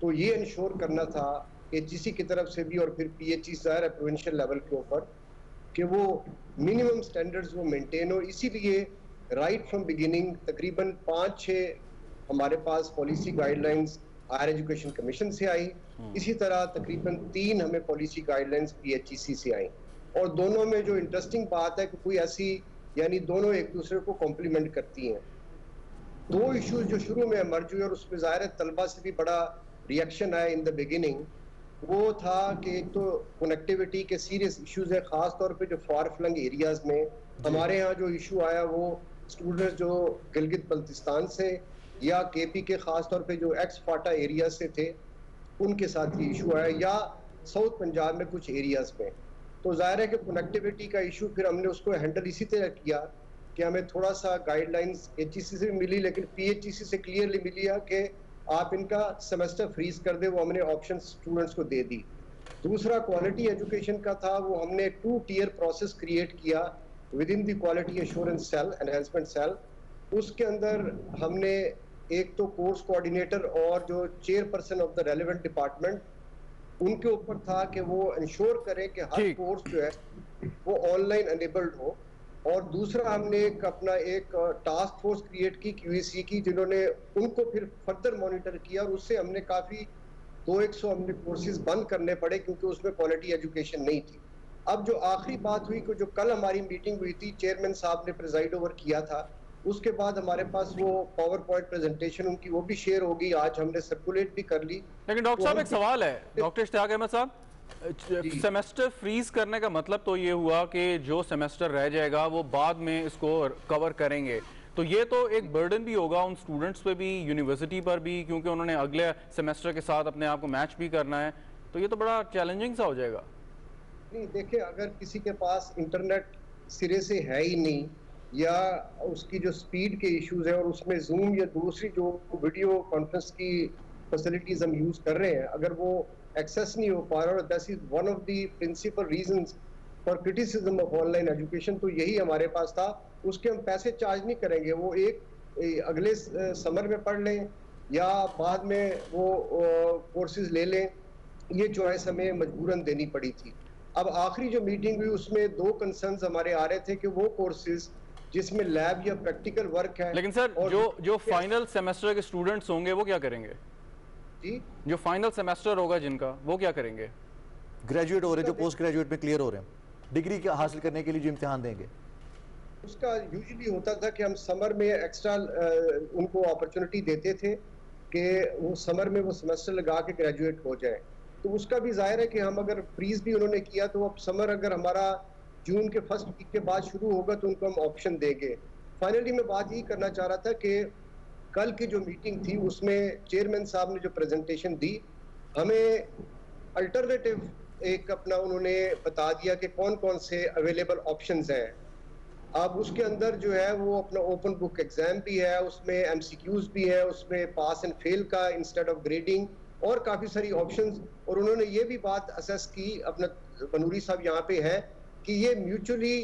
S5: तो ये इंश्योर करना था HEC की तरफ से भी और फिर PHE ज़ाहिर है प्रोविंशियल लेवल के ऊपर, कि वो मिनिमम स्टैंडर्ड्स वो मेंटेन हो। इसीलिए राइट फ्रॉम बिगिनिंग तकरीबन 5-6 हमारे पास policy guidelines Higher education Commission से आई, इसी तरह तकरीबन 3 हमें पॉलिसी गाइडलाइंस PHEC से आई। और दोनों में जो इंटरेस्टिंग बात है कि कोई ऐसी, यानी दोनों एक दूसरे को कॉम्प्लीमेंट करती हैं। 2 इश्यूज जो शुरू में इमर्ज हुए और उसमें ज़ाहिर है तलबा से भी बड़ा रिएक्शन आया इन द बिगिनिंग, वो था कि एक तो कनेक्टिविटी के सीरियस इश्यूज है, ख़ास तौर पे जो फार फ्लंग एरियाज़ में। हमारे यहाँ जो इशू आया वो स्टूडेंट्स जो गिलगित बल्तिस्तान से या KP के ख़ास तौर पे जो एक्स फाटा एरिया से थे उनके साथ ये इशू आया, या साउथ पंजाब में कुछ एरियाज़ में। तो ज़ाहिर है कि कनेक्टिविटी का इशू फिर हमने उसको हैंडल इसी तरह किया कि हमें थोड़ा सा गाइडलाइंस HEC से मिली, लेकिन PHEC से क्लियरली मिली है कि आप इनका सेमेस्टर फ्रीज कर दे, वो हमने ऑप्शन स्टूडेंट्स को दे दी। दूसरा क्वालिटी एजुकेशन का था, वो हमने 2 टियर प्रोसेस क्रिएट किया with in the quality assurance cell, enhancement cell. उसके अंदर हमने एक तो कोर्स कोऑर्डिनेटर और जो chairperson of the relevant department, उनके ऊपर था कि वो इंश्योर करें कि हर कोर्स जो है वो ऑनलाइन एनेबल्ड हो। और दूसरा हमने अपना एक टास्क फोर्स क्रिएट की QEC की, जिन्होंने उनको फिर फर्दर मॉनिटर किया, और उससे हमने काफ़ी 200 हमने कोर्सेज बंद करने पड़े क्योंकि उसमें क्वालिटी एजुकेशन नहीं थी। अब जो आखिरी बात हुई कि जो कल हमारी मीटिंग हुई थी, चेयरमैन साहब ने प्रिजाइड ओवर किया था, उसके बाद हमारे पास वो पावर पॉइंट प्रेजेंटेशन उनकी वो भी शेयर होगी, आज हमने सर्कुलेट भी कर ली।
S2: लेकिन डॉक्टर साहब एक सवाल है, डॉक्टर इश्तियाक अहमद साहब, सेमेस्टर फ्रीज करने का मतलब तो ये हुआ कि जो सेमेस्टर रह जाएगा वो बाद में इसको कवर करेंगे, तो ये तो एक बर्डन भी होगा उन स्टूडेंट्स पे भी, यूनिवर्सिटी पर भी, क्योंकि उन्होंने अगले सेमेस्टर के साथ अपने आप को मैच भी करना है, तो ये तो बड़ा चैलेंजिंग सा हो जाएगा।
S5: नहीं देखिए, अगर किसी के पास इंटरनेट सिरे से है ही नहीं, या उसकी जो स्पीड के इश्यूज है, और उसमें जूम या दूसरी जो वीडियो कॉन्फ्रेंस की फैसिलिटीज हम यूज कर रहे हैं, अगर वो एक्सेस नहीं हो पा रहा, और that is one of the principal reasons for criticism of online education. तो यही हमारे पास था। उसके हम पैसे चार्ज नहीं करेंगे, वो अगले समर में पढ़ लें या बाद में वो कोर्सेज ले लें, ये चॉइस हमें मजबूरन देनी पड़ी थी। अब आखिरी जो मीटिंग हुई उसमें 2 कंसर्न्स हमारे आ रहे थे कि वो कोर्सेज जिसमें लैब या प्रैक्टिकल वर्क है।
S2: लेकिन सर जो फाइनल सेमेस्टर के स्टूडेंट्स होंगे वो क्या करेंगे
S5: जी?
S2: जो फाइनल सेमेस्टर होगा जिनका, वो क्या करेंगे?
S1: ग्रेजुएट हो रहे हैं, जो पोस्ट ग्रेजुएट में क्लियर हो रहे हैं, डिग्री हासिल करने के लिए जो इम्तिहान देंगे।
S5: उसका यूजुअली होता था कि हम समर में एक्स्ट्रा उनको अपॉर्चुनिटी देते थे कि वो समर में वो सेमेस्टर लगा के ग्रेजुएट हो जाए। तो उसका भी जाहिर है कि हम अगर फ्रीज भी उन्होंने किया तो अब समर अगर हमारा जून के फर्स्ट वीक के बाद शुरू होगा तो उनको हम ऑप्शन देंगे। फाइनली मैं बात यही करना चाह रहा था कि कल की जो मीटिंग थी उसमें चेयरमैन साहब ने जो प्रेजेंटेशन दी, हमें अल्टरनेटिव एक अपना उन्होंने बता दिया कि कौन कौन से अवेलेबल ऑप्शंस हैं। अब उसके अंदर जो है वो अपना ओपन बुक एग्जाम भी है, उसमें एमसीक्यूज भी है, उसमें पास एंड फेल का इंस्टेड ऑफ ग्रेडिंग, और काफ़ी सारी ऑप्शंस। और उन्होंने ये भी बात असेस की, अपना बनूरी साहब यहाँ पे हैं, कि ये म्यूचुअली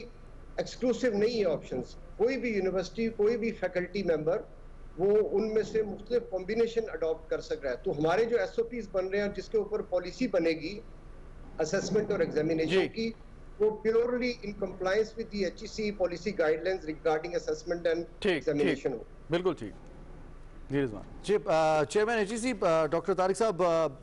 S5: एक्सक्लूसिव नहीं है ऑप्शंस। कोई भी यूनिवर्सिटी, कोई भी फैकल्टी मेंबर वो उनमें से मुख्तलिफ कॉम्बिनेशन अडॉप्ट कर सक रहा है। तो हमारे जो SOPs बन रहे हैं जिसके ऊपर पॉलिसी बनेगी असेसमेंट और एग्जामिनेशन की, वो purely in compliance with the HEC policy guidelines regarding assessment and examination हो।
S2: बिल्कुल ठीक जी रिजवान
S1: जी। चेयरमैन HEC डॉक्टर तारिक साहब,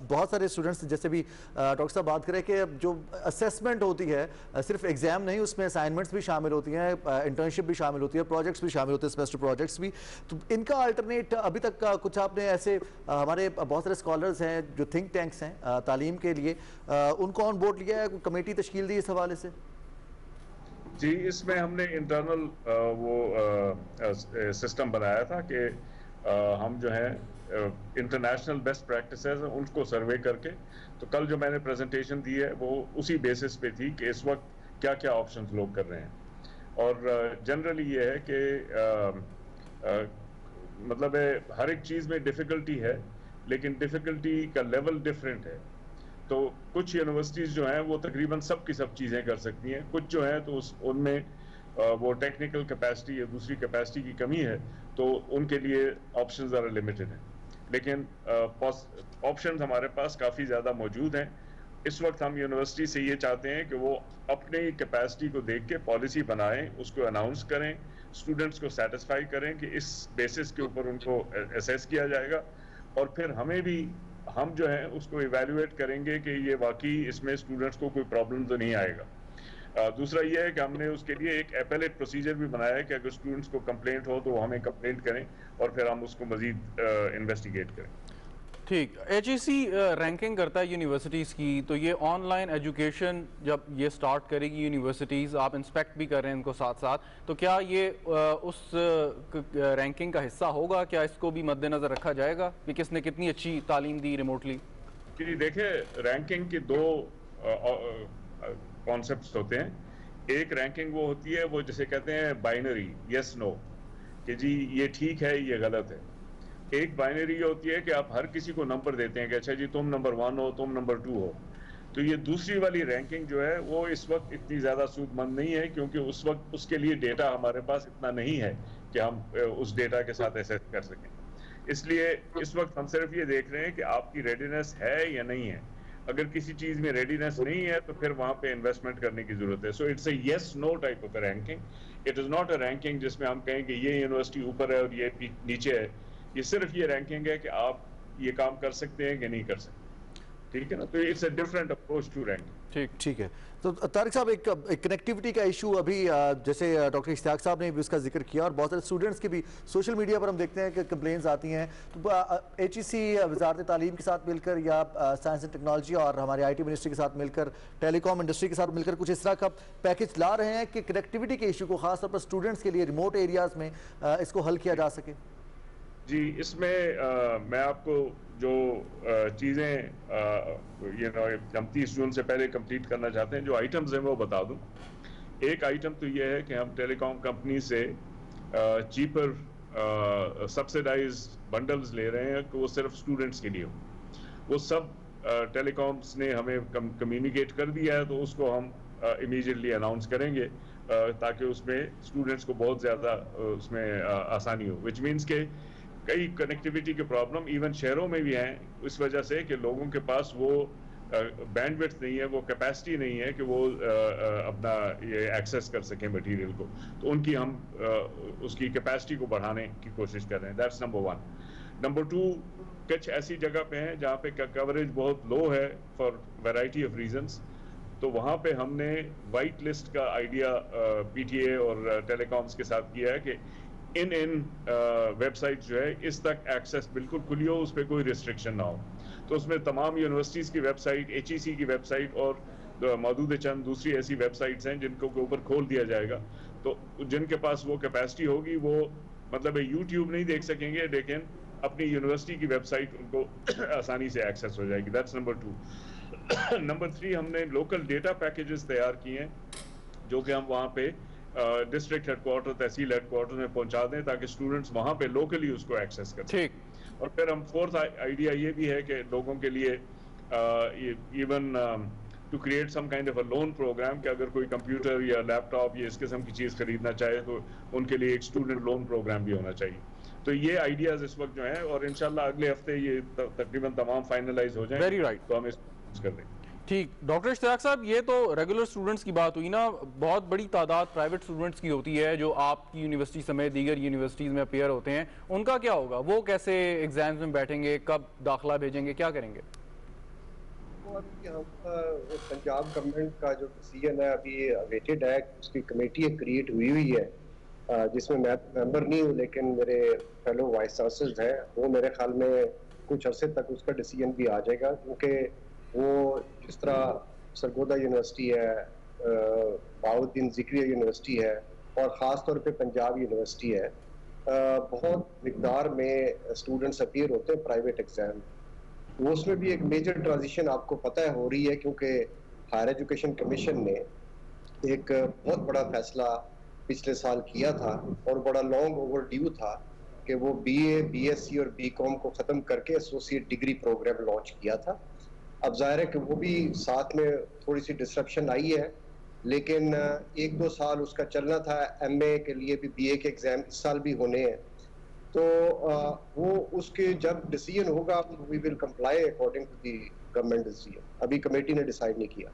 S1: बहुत सारे स्टूडेंट्स जैसे भी डॉक्टर साहब बात करें कि जो असेसमेंट होती है सिर्फ एग्जाम नहीं, उसमें असाइनमेंट्स भी शामिल होती हैं, इंटर्नशिप भी शामिल होती है, प्रोजेक्ट्स भी शामिल होते हैं, सेमेस्टर प्रोजेक्ट्स भी। तो इनका अल्टरनेट अभी तक कुछ आपने ऐसे हमारे बहुत सारे स्कॉलर्स हैं जो थिंक टैंक्स हैं तालीम के लिए, उनको ऑन बोर्ड लिया है, कोई कमेटी तश्कील दी इस हवाले से?
S4: जी, इसमें हमने इंटरनल वो सिस्टम बनाया था कि हम जो है इंटरनेशनल बेस्ट प्रैक्टिसेस उनको सर्वे करके, तो कल जो मैंने प्रेजेंटेशन दी है वो उसी बेसिस पे थी कि इस वक्त क्या क्या ऑप्शंस लोग कर रहे हैं। और जनरली ये है कि मतलब हर एक चीज़ में डिफ़िकल्टी है, लेकिन डिफ़िकल्टी का लेवल डिफरेंट है। तो कुछ यूनिवर्सिटीज़ जो हैं वो तकरीबन सब की सब चीज़ें कर सकती हैं, कुछ जो हैं तो उनमें वो टेक्निकल कैपेसिटी या दूसरी कैपेसिटी की कमी है, तो उनके लिए ऑप्शंस ज़रा लिमिटेड हैं। लेकिन ऑप्शंस हमारे पास काफ़ी ज़्यादा मौजूद हैं। इस वक्त हम यूनिवर्सिटी से ये चाहते हैं कि वो अपने कैपेसिटी को देख के पॉलिसी बनाएं, उसको अनाउंस करें, स्टूडेंट्स को सेटिस्फाई करें कि इस बेसिस के ऊपर उनको असेस किया जाएगा, और फिर हमें भी हम जो है उसको इवेल्युएट करेंगे कि ये वाकई इसमें स्टूडेंट्स को कोई प्रॉब्लम तो नहीं आएगा। दूसरा ये है कि हमने उसके लिए एक एपेलेट प्रोसीजर भी बनाया है कि अगर स्टूडेंट्स को कंप्लेंट हो तो वो हमें कंप्लेंट करें और फिर हम उसको मजीद इन्वेस्टिगेट करें।
S2: ठीक। HEC रैंकिंग करता है यूनिवर्सिटीज़ की, तो ये ऑनलाइन एजुकेशन जब ये स्टार्ट करेगी यूनिवर्सिटीज़, आप इंस्पेक्ट भी कर रहे हैं इनको साथ साथ, तो क्या ये उस रैंकिंग का हिस्सा होगा? क्या इसको भी मद्देनज़र रखा जाएगा कि किसने कितनी अच्छी तालीम दी रिमोटली?
S4: कि देखिए, रैंकिंग की दो कॉन्सेप्ट्स होते हैं। एक रैंकिंग वो होती है वो जिसे कहते हैं बाइनरी, यस नो, कि जी ये ठीक है ये गलत है। एक बाइनरी ये होती है कि आप हर किसी को नंबर देते हैं कि अच्छा जी तुम नंबर 1 हो, तुम नंबर 2 हो। तो ये दूसरी वाली रैंकिंग जो है वो इस वक्त इतनी ज़्यादा सूदमंद नहीं है, क्योंकि उस वक्त उसके लिए डेटा हमारे पास इतना नहीं है कि हम उस डेटा के साथ एसेस कर सकें। इसलिए इस वक्त हम सिर्फ ये देख रहे हैं कि आपकी रेडीनेस है या नहीं है। अगर किसी चीज़ में रेडीनेस नहीं है तो फिर वहाँ पे इन्वेस्टमेंट करने की ज़रूरत है। So it's a yes no type of ranking. It is not a ranking जिसमें हम कहें कि ये यूनिवर्सिटी ऊपर है और ये नीचे है। ये सिर्फ ये रैंकिंग है कि आप ये काम कर सकते हैं कि नहीं कर सकते। ठीक है ना? तो it's a different approach to ranking.
S1: ठीक है। तो तारिक साहब, एक कनेक्टिविटी का इशू अभी जैसे डॉक्टर इश्तियाक साहब ने भी उसका जिक्र किया, और बहुत सारे स्टूडेंट्स के भी सोशल मीडिया पर हम देखते हैं कि कंप्लेंट्स आती हैं। तो HEC वजारत तालीम के साथ मिलकर या साइंस एंड टेक्नोलॉजी और हमारे IT मिनिस्ट्री के साथ मिलकर, टेलीकॉम इंडस्ट्री के साथ मिलकर कुछ इस तरह का पैकेज ला रहे हैं कि कनेक्टिविटी के इशू को खासतौर पर स्टूडेंट्स के लिए रिमोट एरियाज़ में इसको हल किया जा सके।
S4: जी, इसमें मैं आपको जो चीज़ें हम 30 जून से पहले कंप्लीट करना चाहते हैं, जो आइटम्स हैं वो बता दूं। एक आइटम तो ये है कि हम टेलीकॉम कंपनी से चीपर सब्सिडाइज बंडल्स ले रहे हैं कि वो सिर्फ स्टूडेंट्स के लिए हो। वो सब टेलीकॉम्स ने हमें कम्युनिकेट कर दिया है, तो उसको हम इमीडिएटली अनाउंस करेंगे ताकि उसमें स्टूडेंट्स को बहुत ज़्यादा उसमें आसानी हो, विच मीन्स के कई कनेक्टिविटी के प्रॉब्लम इवन शहरों में भी हैं, इस वजह से कि लोगों के पास वो बैंडविड्थ नहीं है, वो कैपेसिटी नहीं है कि वो अपना ये एक्सेस कर सकें मटेरियल को, तो उनकी हम उसकी कैपेसिटी को बढ़ाने की कोशिश कर रहे हैं। That's number 1। नंबर 2, कुछ ऐसी जगह पे हैं जहाँ पे कवरेज बहुत लो है फॉर वैरायटी ऑफ रीजंस, तो वहाँ पे हमने वाइट लिस्ट का आइडिया पीटीए और टेलीकॉम्स के साथ किया है कि इन वेबसाइट जो है इस तक एक्सेस बिल्कुल खुली हो, उस पर कोई रिस्ट्रिक्शन ना हो। तो उसमें तमाम यूनिवर्सिटीज़ की वेबसाइट, एचईसी की वेबसाइट और मौजूद चंद दूसरी ऐसी वेबसाइट्स हैं जिनको के ऊपर खोल दिया जाएगा, तो जिनके पास वो कैपेसिटी होगी वो मतलब यूट्यूब नहीं देख सकेंगे, लेकिन अपनी यूनिवर्सिटी की वेबसाइट उनको आसानी से एक्सेस हो जाएगी। That's number 2। नंबर 3, हमने लोकल डेटा पैकेजेस तैयार किए हैं जो कि हम वहाँ पे डिस्ट्रिक्ट हेडक्वार्टर, तहसील हेडक्वार्टर में पहुंचा दें ताकि स्टूडेंट्स वहाँ पे लोकली उसको एक्सेस कर सकें। और फिर हम फोर्थ आइडिया ये भी है कि लोगों के लिए even to create some kind of a loan programme कि अगर कोई कंप्यूटर या लैपटॉप या इस किस्म की चीज़ खरीदना चाहे तो उनके लिए एक स्टूडेंट लोन प्रोग्राम भी होना चाहिए। तो ये आइडियाज इस वक्त जो हैं, और इंशाल्लाह अगले हफ्ते ये तकरीबन तमाम फाइनलाइज हो जाएंगे।
S2: वेरी राइट,
S4: तो हम इसको कर देंगे।
S2: ठीक। डॉक्टर इश्तियाक साहब, ये तो रेगुलर स्टूडेंट्स की बात हुई ना, बहुत बड़ी तादाद प्राइवेट स्टूडेंट्स की होती है जो आपकी यूनिवर्सिटी समेत दीगर यूनिवर्सिटीज़ में अपेयर होते हैं, उनका क्या होगा? वो कैसे एग्जाम्स में बैठेंगे, कब दाखिला भेजेंगे, क्या करेंगे?
S5: पंजाब गवर्नमेंट का जो डिसीजन है अभी अवेटेड है, उसकी कमेटी क्रिएट हुई है जिसमें मैं मेंबर नहीं हूँ, लेकिन मेरे फेलो वाइस चांसलर्स हैं, वो मेरे ख्याल में कुछ अरसे तक उसका डिसीजन भी आ जाएगा, क्योंकि वो जिस तरह सरगोदा यूनिवर्सिटी है, बहाउद्दीन ज़िक्रिया यूनिवर्सिटी है और ख़ास तौर पे पंजाब यूनिवर्सिटी है, बहुत मिकदार में स्टूडेंट्स अपीयर होते हैं प्राइवेट एग्जाम, वो उसमें भी एक मेजर ट्रांजिशन आपको पता है हो रही है, क्योंकि हायर एजुकेशन कमीशन ने एक बहुत बड़ा फैसला पिछले साल किया था और बड़ा लॉन्ग ओवर ड्यू था कि वो बीए, बीएससी और बीकॉम को ख़त्म करके एसोसिएट डिग्री प्रोग्राम लॉन्च किया था। अब जाहिर है कि वो भी साथ में थोड़ी सी डिस्ट्रप्शन आई है, लेकिन 1-2 साल उसका चलना था। एमए के लिए भी बीए के एग्ज़ाम इस साल भी होने हैं, तो वो उसके जब डिसीजन होगा we will comply according to the government decision. अभी कमेटी ने डिसाइड नहीं किया।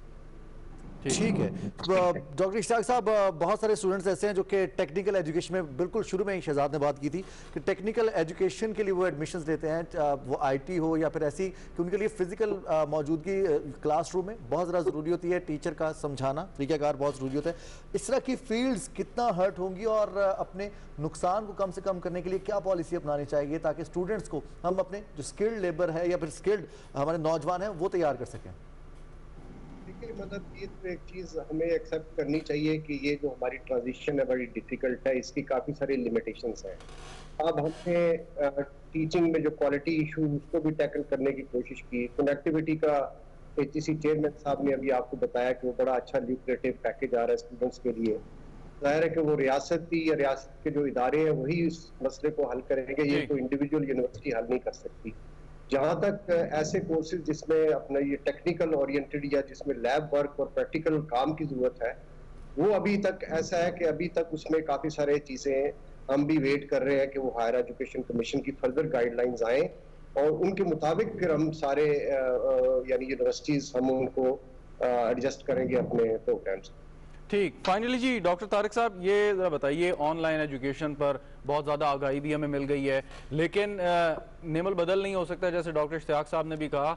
S1: ठीक है डॉक्टर इश्तियाक साहब, बहुत सारे स्टूडेंट्स ऐसे हैं जो कि टेक्निकल एजुकेशन में, बिल्कुल शुरू में ही शहजाद ने बात की थी कि टेक्निकल एजुकेशन के लिए वो एडमिशन्स लेते हैं, वो आईटी हो या फिर ऐसी कि उनके लिए फिजिकल मौजूदगी क्लासरूम में बहुत ज़्यादा ज़रूरी होती है, टीचर का समझाना तरीक़ाकार बहुत ज़रूरी होता है। इस तरह की फील्ड्स कितना हर्ट होंगी और अपने नुकसान को कम से कम करने के लिए क्या पॉलिसी अपनानी चाहिए ताकि स्टूडेंट्स को हम अपने जो स्किल्ड लेबर है या फिर स्किल्ड हमारे नौजवान हैं वो तैयार कर सकें?
S5: मतलब ये तो एक चीज़ हमें एक्सेप्ट करनी चाहिए कि ये जो हमारी ट्रांजिशन है बड़ी डिफिकल्ट है, इसकी काफ़ी सारी लिमिटेशंस हैं। अब हमने टीचिंग में जो क्वालिटी इशू उसको भी टैकल करने की कोशिश की। कनेक्टिविटी का एचईसी चेयरमैन साहब ने अभी आपको बताया कि वो बड़ा अच्छा ल्यूक्रेटिव पैकेज आ रहा है स्टूडेंट्स के लिए। जाहिर है कि वो रियासती या रियासत के जो इदारे हैं वही इस मसले को हल करेंगे, ये कोई इंडिविजुअल यूनिवर्सिटी हल नहीं कर सकती। जहाँ तक ऐसे कोर्सेज जिसमें अपना ये टेक्निकल ओरिएंटेड या जिसमें लैब वर्क और प्रैक्टिकल काम की ज़रूरत है, वो अभी तक ऐसा है कि अभी तक उसमें काफ़ी सारे चीज़ें हम भी वेट कर रहे हैं कि वो हायर एजुकेशन कमीशन की फर्दर गाइडलाइंस आएँ और उनके मुताबिक फिर हम सारे यानी यूनिवर्सिटीज़ हम उनको एडजस्ट करेंगे अपने प्रोग्राम्स।
S2: ठीक। फाइनली जी डॉक्टर तारिक साहब, ये ज़रा बताइए, ऑनलाइन एजुकेशन पर बहुत ज़्यादा आगाही भी हमें मिल गई है, लेकिन नेमल बदल नहीं हो सकता, जैसे डॉक्टर इश्तियाक साहब ने भी कहा।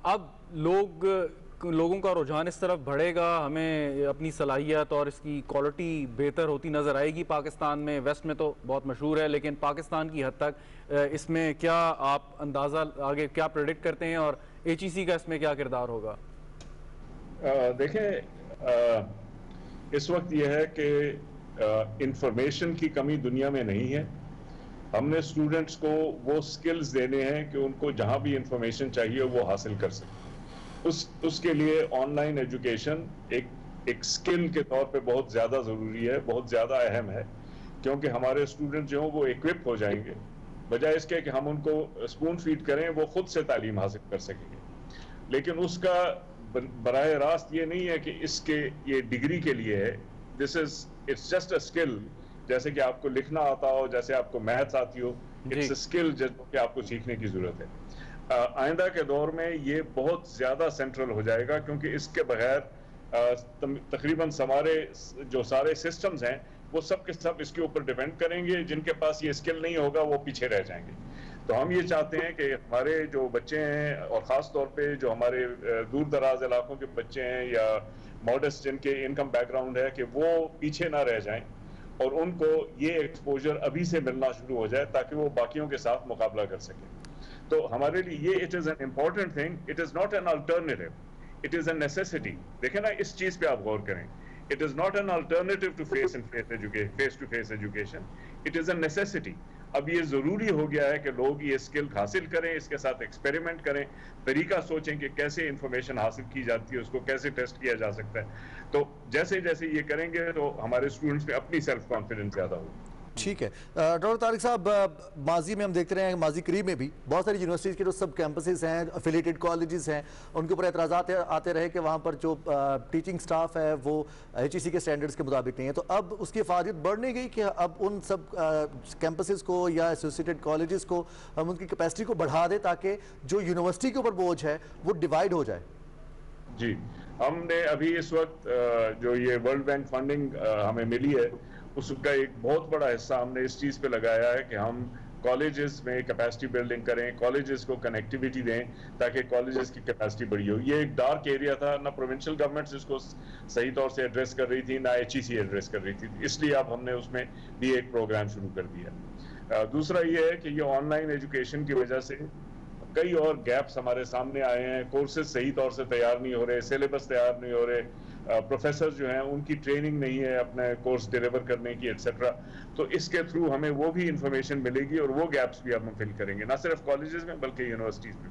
S2: अब लोगों का रुझान इस तरफ बढ़ेगा, हमें अपनी सलाहियत और इसकी क्वालिटी बेहतर होती नज़र आएगी पाकिस्तान में। वेस्ट में तो बहुत मशहूर है, लेकिन पाकिस्तान की हद तक इसमें क्या आप अंदाज़ा आगे क्या प्रेडिक्ट करते हैं और एचईसी का इसमें क्या किरदार होगा?
S4: देखें, इस वक्त यह है कि इंफॉर्मेशन की कमी दुनिया में नहीं है। हमने स्टूडेंट्स को वो स्किल्स देने हैं कि उनको जहां भी इंफॉर्मेशन चाहिए वो हासिल कर सकें। उसके लिए ऑनलाइन एजुकेशन एक स्किल के तौर पे बहुत ज़्यादा ज़रूरी है, बहुत ज़्यादा अहम है, क्योंकि हमारे स्टूडेंट जो हैं वो इक्विप हो जाएंगे, बजाय इसके कि हम उनको स्पून फीड करें, वो खुद से तालीम हासिल कर सकेंगे। लेकिन उसका बराह रास्त ये नहीं है कि इसके ये डिग्री के लिए है। इट्स जस्ट अ स्किल, जैसे कि आपको लिखना आता हो, जैसे आपको मैथ्स आती हो, इट्स अ स्किल जो कि आपको सीखने की जरूरत है। आइंदा के दौर में ये बहुत ज्यादा सेंट्रल हो जाएगा, क्योंकि इसके बगैर तकरीबन हमारे जो सारे सिस्टम्स हैं वो सब के सब इसके ऊपर डिपेंड करेंगे। जिनके पास ये स्किल नहीं होगा वो पीछे रह जाएंगे। तो हम ये चाहते हैं कि हमारे जो बच्चे हैं, और ख़ास तौर पे जो हमारे दूर दराज इलाकों के बच्चे हैं या मॉडेस्ट जिनके इनकम बैकग्राउंड है, कि वो पीछे ना रह जाएं और उनको ये एक्सपोजर अभी से मिलना शुरू हो जाए ताकि वो बाकियों के साथ मुकाबला कर सकें। तो हमारे लिए ये it is an important thing, it is not an alternative, it is an necessity. देखें ना, इस चीज़ पे आप गौर करें, it is not an alternative to face to face education, it is an necessity. अब ये ज़रूरी हो गया है कि लोग ये स्किल हासिल करें, इसके साथ एक्सपेरिमेंट करें, तरीका सोचें कि कैसे इंफॉर्मेशन हासिल की जाती है, उसको कैसे टेस्ट किया जा सकता है। तो जैसे जैसे ये करेंगे तो हमारे स्टूडेंट्स में अपनी सेल्फ कॉन्फिडेंस ज़्यादा होगी।
S1: ठीक है। डॉक्टर तारिक साहब, माजी में हम देखते रहे हैं, माजी करीब में भी बहुत सारी यूनिवर्सिटीज़ के जो सब कैंपसेस हैं, एफिलिएटेड कॉलेजेस हैं, उनके ऊपर एतराज़ात आते रहे कि वहाँ पर जो टीचिंग स्टाफ है वो HEC के स्टैंडर्ड्स के मुताबिक नहीं है। तो अब उसकी अफादियत बढ़ नहीं गई कि अब उन सब कैंपसेस को या एसोसिएटेड कॉलेजेस को हम उनकी कैपेसिटी को बढ़ा दें ताकि जो यूनिवर्सिटी के ऊपर बोझ है वो डिवाइड हो जाए।
S4: जी, हमने अभी इस वक्त जो ये वर्ल्ड बैंक फंडिंग हमें मिली है, उसका एक बहुत बड़ा हिस्सा हमने इस चीज़ पे लगाया है कि हम कॉलेजेस में कैपेसिटी बिल्डिंग करें, कॉलेजेस को कनेक्टिविटी दें ताकि कॉलेजेस की कैपेसिटी बढ़ी हो। ये एक डार्क एरिया था, ना प्रोविंशियल गवर्नमेंट्स इसको सही तौर से एड्रेस कर रही थी, ना HEC एड्रेस कर रही थी, इसलिए अब हमने उसमें भी एक प्रोग्राम शुरू कर दिया। दूसरा ये है कि ये ऑनलाइन एजुकेशन की वजह से कई और गैप्स हमारे सामने आए हैं, कोर्सेज सही तौर से तैयार नहीं हो रहे, सिलेबस तैयार नहीं हो रहे, प्रोफेसर जो हैं उनकी ट्रेनिंग नहीं है अपने कोर्स डिलीवर करने की, एटसेट्रा। तो इसके थ्रू हमें वो भी इंफॉर्मेशन मिलेगी और वो गैप्स भी हम फिल करेंगे, ना सिर्फ कॉलेजेस में बल्कि यूनिवर्सिटीज में।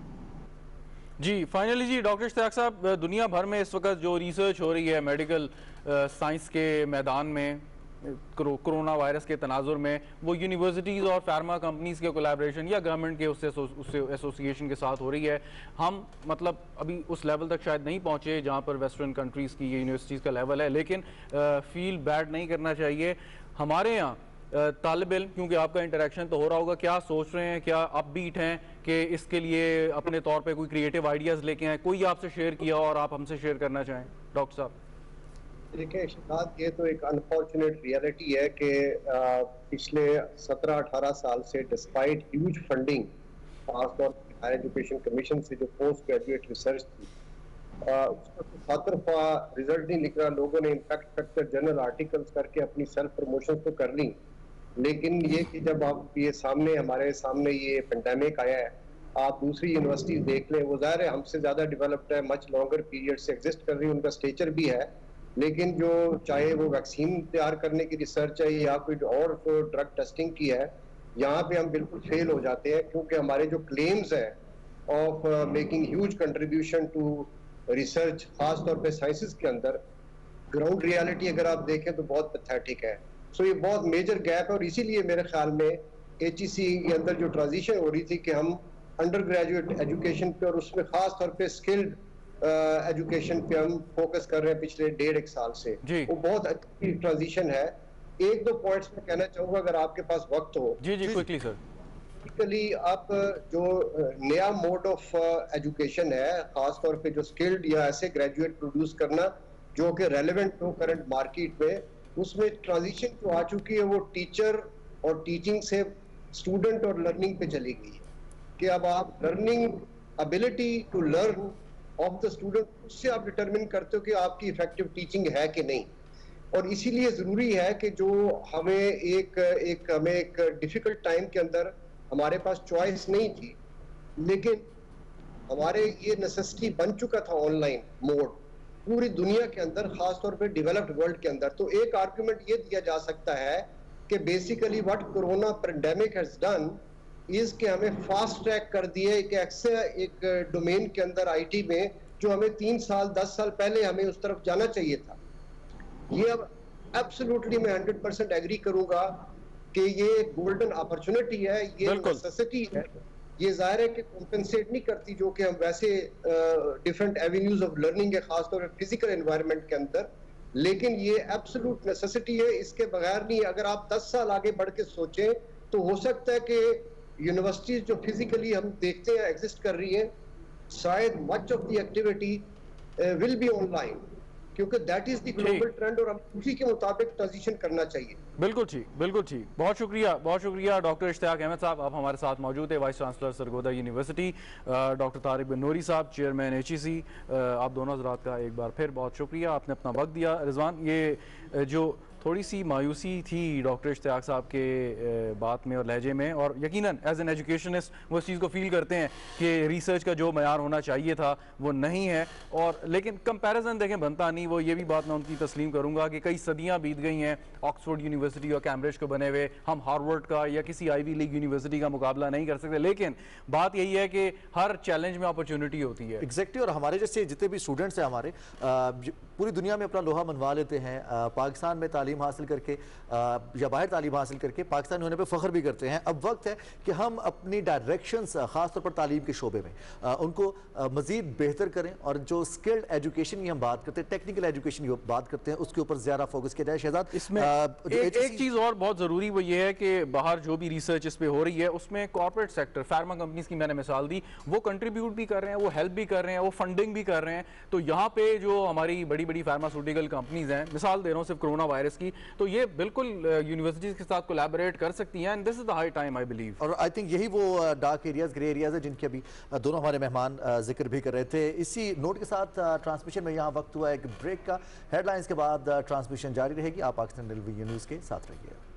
S2: जी, फाइनली जी डॉक्टर इश्तियाक साहब, दुनिया भर में इस वक्त जो रिसर्च हो रही है मेडिकल साइंस के मैदान में कोरोना वायरस के तनाजुर में, वो यूनिवर्सिटीज़ और फार्मा कंपनीज़ के कोलैबोरेशन या गवर्नमेंट के उससे एसोसिएशन के साथ हो रही है। हम मतलब अभी उस लेवल तक शायद नहीं पहुँचे जहाँ पर वेस्टर्न कंट्रीज़ की यूनिवर्सिटीज़ का लेवल है, लेकिन फील बैड नहीं करना चाहिए। हमारे यहाँ तालिब इल्म, क्योंकि आपका इंटरेक्शन तो हो रहा होगा, क्या सोच रहे हैं, क्या अपबीट हैं कि इसके लिए अपने तौर पे कोई क्रिएटिव आइडियाज़ लेके आए, कोई आपसे शेयर किया और आप हमसे शेयर करना चाहें डॉक्टर साहब?
S5: देखिए शिकायत, ये तो एक अनफॉर्चुनेट रियलिटी है कि पिछले 17-18 साल से डिस्पाइट ह्यूज फंडिंग, खासतौर पर हायर एजुकेशन कमीशन से जो पोस्ट ग्रेजुएट रिसर्च थी, उसका खातरफा रिजल्ट नहीं निकला। लोगों ने इनफैक्ट जर्नल आर्टिकल्स करके अपनी सेल्फ प्रमोशन तो कर ली, लेकिन ये कि जब आप ये हमारे सामने ये पेंडेमिक आया है, आप दूसरी यूनिवर्सिटीज देख लें, वो ज़ाहिर है हमसे ज़्यादा डेवलप्ड है, मच लॉन्गर पीरियड से एग्जिस्ट कर रही है, उनका स्टेचर भी है, लेकिन जो चाहे वो वैक्सीन तैयार करने की रिसर्च है या कोई और ड्रग टेस्टिंग की है, यहाँ पे हम बिल्कुल फेल हो जाते हैं, क्योंकि हमारे जो क्लेम्स है of making huge contribution to research, खास तौर पे साइंसेस के अंदर, ग्राउंड रियलिटी अगर आप देखें तो बहुत पैथेटिक है। सो ये बहुत मेजर गैप है, और इसीलिए मेरे ख्याल में HEC के अंदर जो ट्रांजिशन हो रही थी कि हम अंडर ग्रेजुएट एजुकेशन पे और उसमें खास तौर पे स्किल्ड एजुकेशन पे हम फोकस कर रहे हैं पिछले 1.5 साल से, वो बहुत अच्छी ट्रांजिशन है। 1-2 पॉइंट्स में कहना चाहूंगा अगर आपके पास वक्त हो।
S2: जी क्विकली सर।
S5: बेसिकली अब जो नया मोड ऑफ एजुकेशन है, खास तौर पे जो स्किल्ड या ऐसे ग्रेजुएट प्रोड्यूस करना जो कि रेलेवेंट हो करंट मार्केट में, उसमें ट्रांजिशन जो आ चुकी है वो टीचर और टीचिंग से स्टूडेंट और लर्निंग पे चली गई है, कि अब आप learning ability to learn of the student, उससे आप डिटरमिन करते हो कि आपकी इफेक्टिव टीचिंग है कि नहीं। और इसीलिए जरूरी है कि जो हमें एक डिफिकल्ट टाइम के अंदर हमारे पास चॉइस नहीं थी, लेकिन हमारे ये नेसेसिटी बन चुका था ऑनलाइन मोड पूरी दुनिया के अंदर, खासतौर पे डेवलप्ड वर्ल्ड के अंदर। तो एक आर्गुमेंट ये दिया जा सकता है कि basically what corona pandemic has done is कि हमें फास्ट ट्रैक कर दिए कि एक डोमेन के अंदर IT में जो हमें 3 साल 10 साल पहले हमें उस तरफ जाना चाहिए था। ये अब एब्सोल्युटली मैं 100% एग्री करूंगा कि ये गोल्डन अपॉर्चुनिटी है, ये नेसेसिटी है, ये जाहिर है कि कॉम्पेंसेट नहीं करती जो कि हम वैसे डिफरेंट एवेन्यूज ऑफ लर्निंग है, खासतौर पर फिजिकल एनवायरनमेंट के अंदर, लेकिन ये एब्सोल्यूट नेसेसिटी है, इसके बगैर नहीं। अगर आप 10 साल आगे बढ़ के सोचें तो हो सकता है कि यूनिवर्सिटीज जो फिजिकली हम देखते हैं एग्जिस्ट कर रही है, शायद much of the activity will be online, क्योंकि that is the global trend और हमें उसी के मुताबिक ट्रांजिशन करना चाहिए।
S2: बिल्कुल ठीक, बिल्कुल ठीक। बहुत शुक्रिया डॉक्टर इश्तियाक अहमद साहब, आप हमारे साथ मौजूद है। Vice chancellor Sargodha university, doctor Tariq bin Noori sahab, chairman HEC, आप दोनों हजरात का एक बार फिर बहुत शुक्रिया, आपने अपना वक्त दिया। रिजवान, ये जो थोड़ी सी मायूसी थी डॉक्टर इश्तियाक साहब के बात में और लहजे में, और यकीनन एज एन एजुकेशनिस्ट वो इस चीज़ को फील करते हैं कि रिसर्च का जो मयार होना चाहिए था वो नहीं है, और लेकिन कंपैरिजन देखें बनता नहीं। वो ये भी बात मैं उनकी तस्लीम करूँगा कि कई सदियाँ बीत गई हैं ऑक्सफोर्ड यूनिवर्सिटी और कैम्ब्रिज को बने हुए, हम हार्वर्ड का या किसी आईवी लीग यूनिवर्सिटी का मुकाबला नहीं कर सकते, लेकिन बात यही है कि हर चैलेंज में अपॉर्चुनिटी होती है।
S1: एग्जैक्टली, और हमारे जैसे जितने भी स्टूडेंट्स हैं हमारे पूरी दुनिया में अपना लोहा मनवा लेते हैं, पाकिस्तान में तालीम हासिल करके या बाहर तालीम हासिल करके पाकिस्तानी होने पे फ़ख्र भी करते हैं। अब वक्त है कि हम अपनी डायरेक्शंस ख़ासतौर पर तालीम के शोबे में उनको मज़ीद बेहतर करें, और जो स्किल्ड एजुकेशन की हम बात करते हैं, टेक्निकल एजुकेशन की बात करते हैं, उसके ऊपर ज़्यादा फोकस किया जाए। शहजाद,
S2: इसमें एक चीज़ और बहुत ज़रूरी वो ये है कि बाहर जो भी रिसर्च इस पर हो रही है उसमें कॉर्पोरेट सेक्टर, फार्मा कंपनीज की मैंने मिसाल दी, वो कंट्रीब्यूट भी कर रहे हैं, वो हेल्प भी कर रहे हैं, वो फंडिंग भी कर रहे हैं। तो यहाँ पे जो हमारी बड़ी बड़ी फार्मास्यूटिकल कंपनीज हैं, मिसाल दे रहा हूँ सिर्फ कोरोना वायरस की, तो ये बिल्कुल यूनिवर्सिटीज के साथ कोलैबोरेट कर सकती हैं, and this is the high time I believe.
S1: और आई थिंक यही वो डार्क एरियाज, ग्रे एरियाज है जिनके अभी दोनों हमारे मेहमान जिक्र भी कर रहे थे। इसी नोट के साथ ट्रांसमिशन में यहाँ वक्त हुआ एक ब्रेक का। हेडलाइंस के बाद ट्रांसमिशन जारी रहेगी। आप पाकिस्तान टेलीविजन न्यूज़ के साथ रहिए।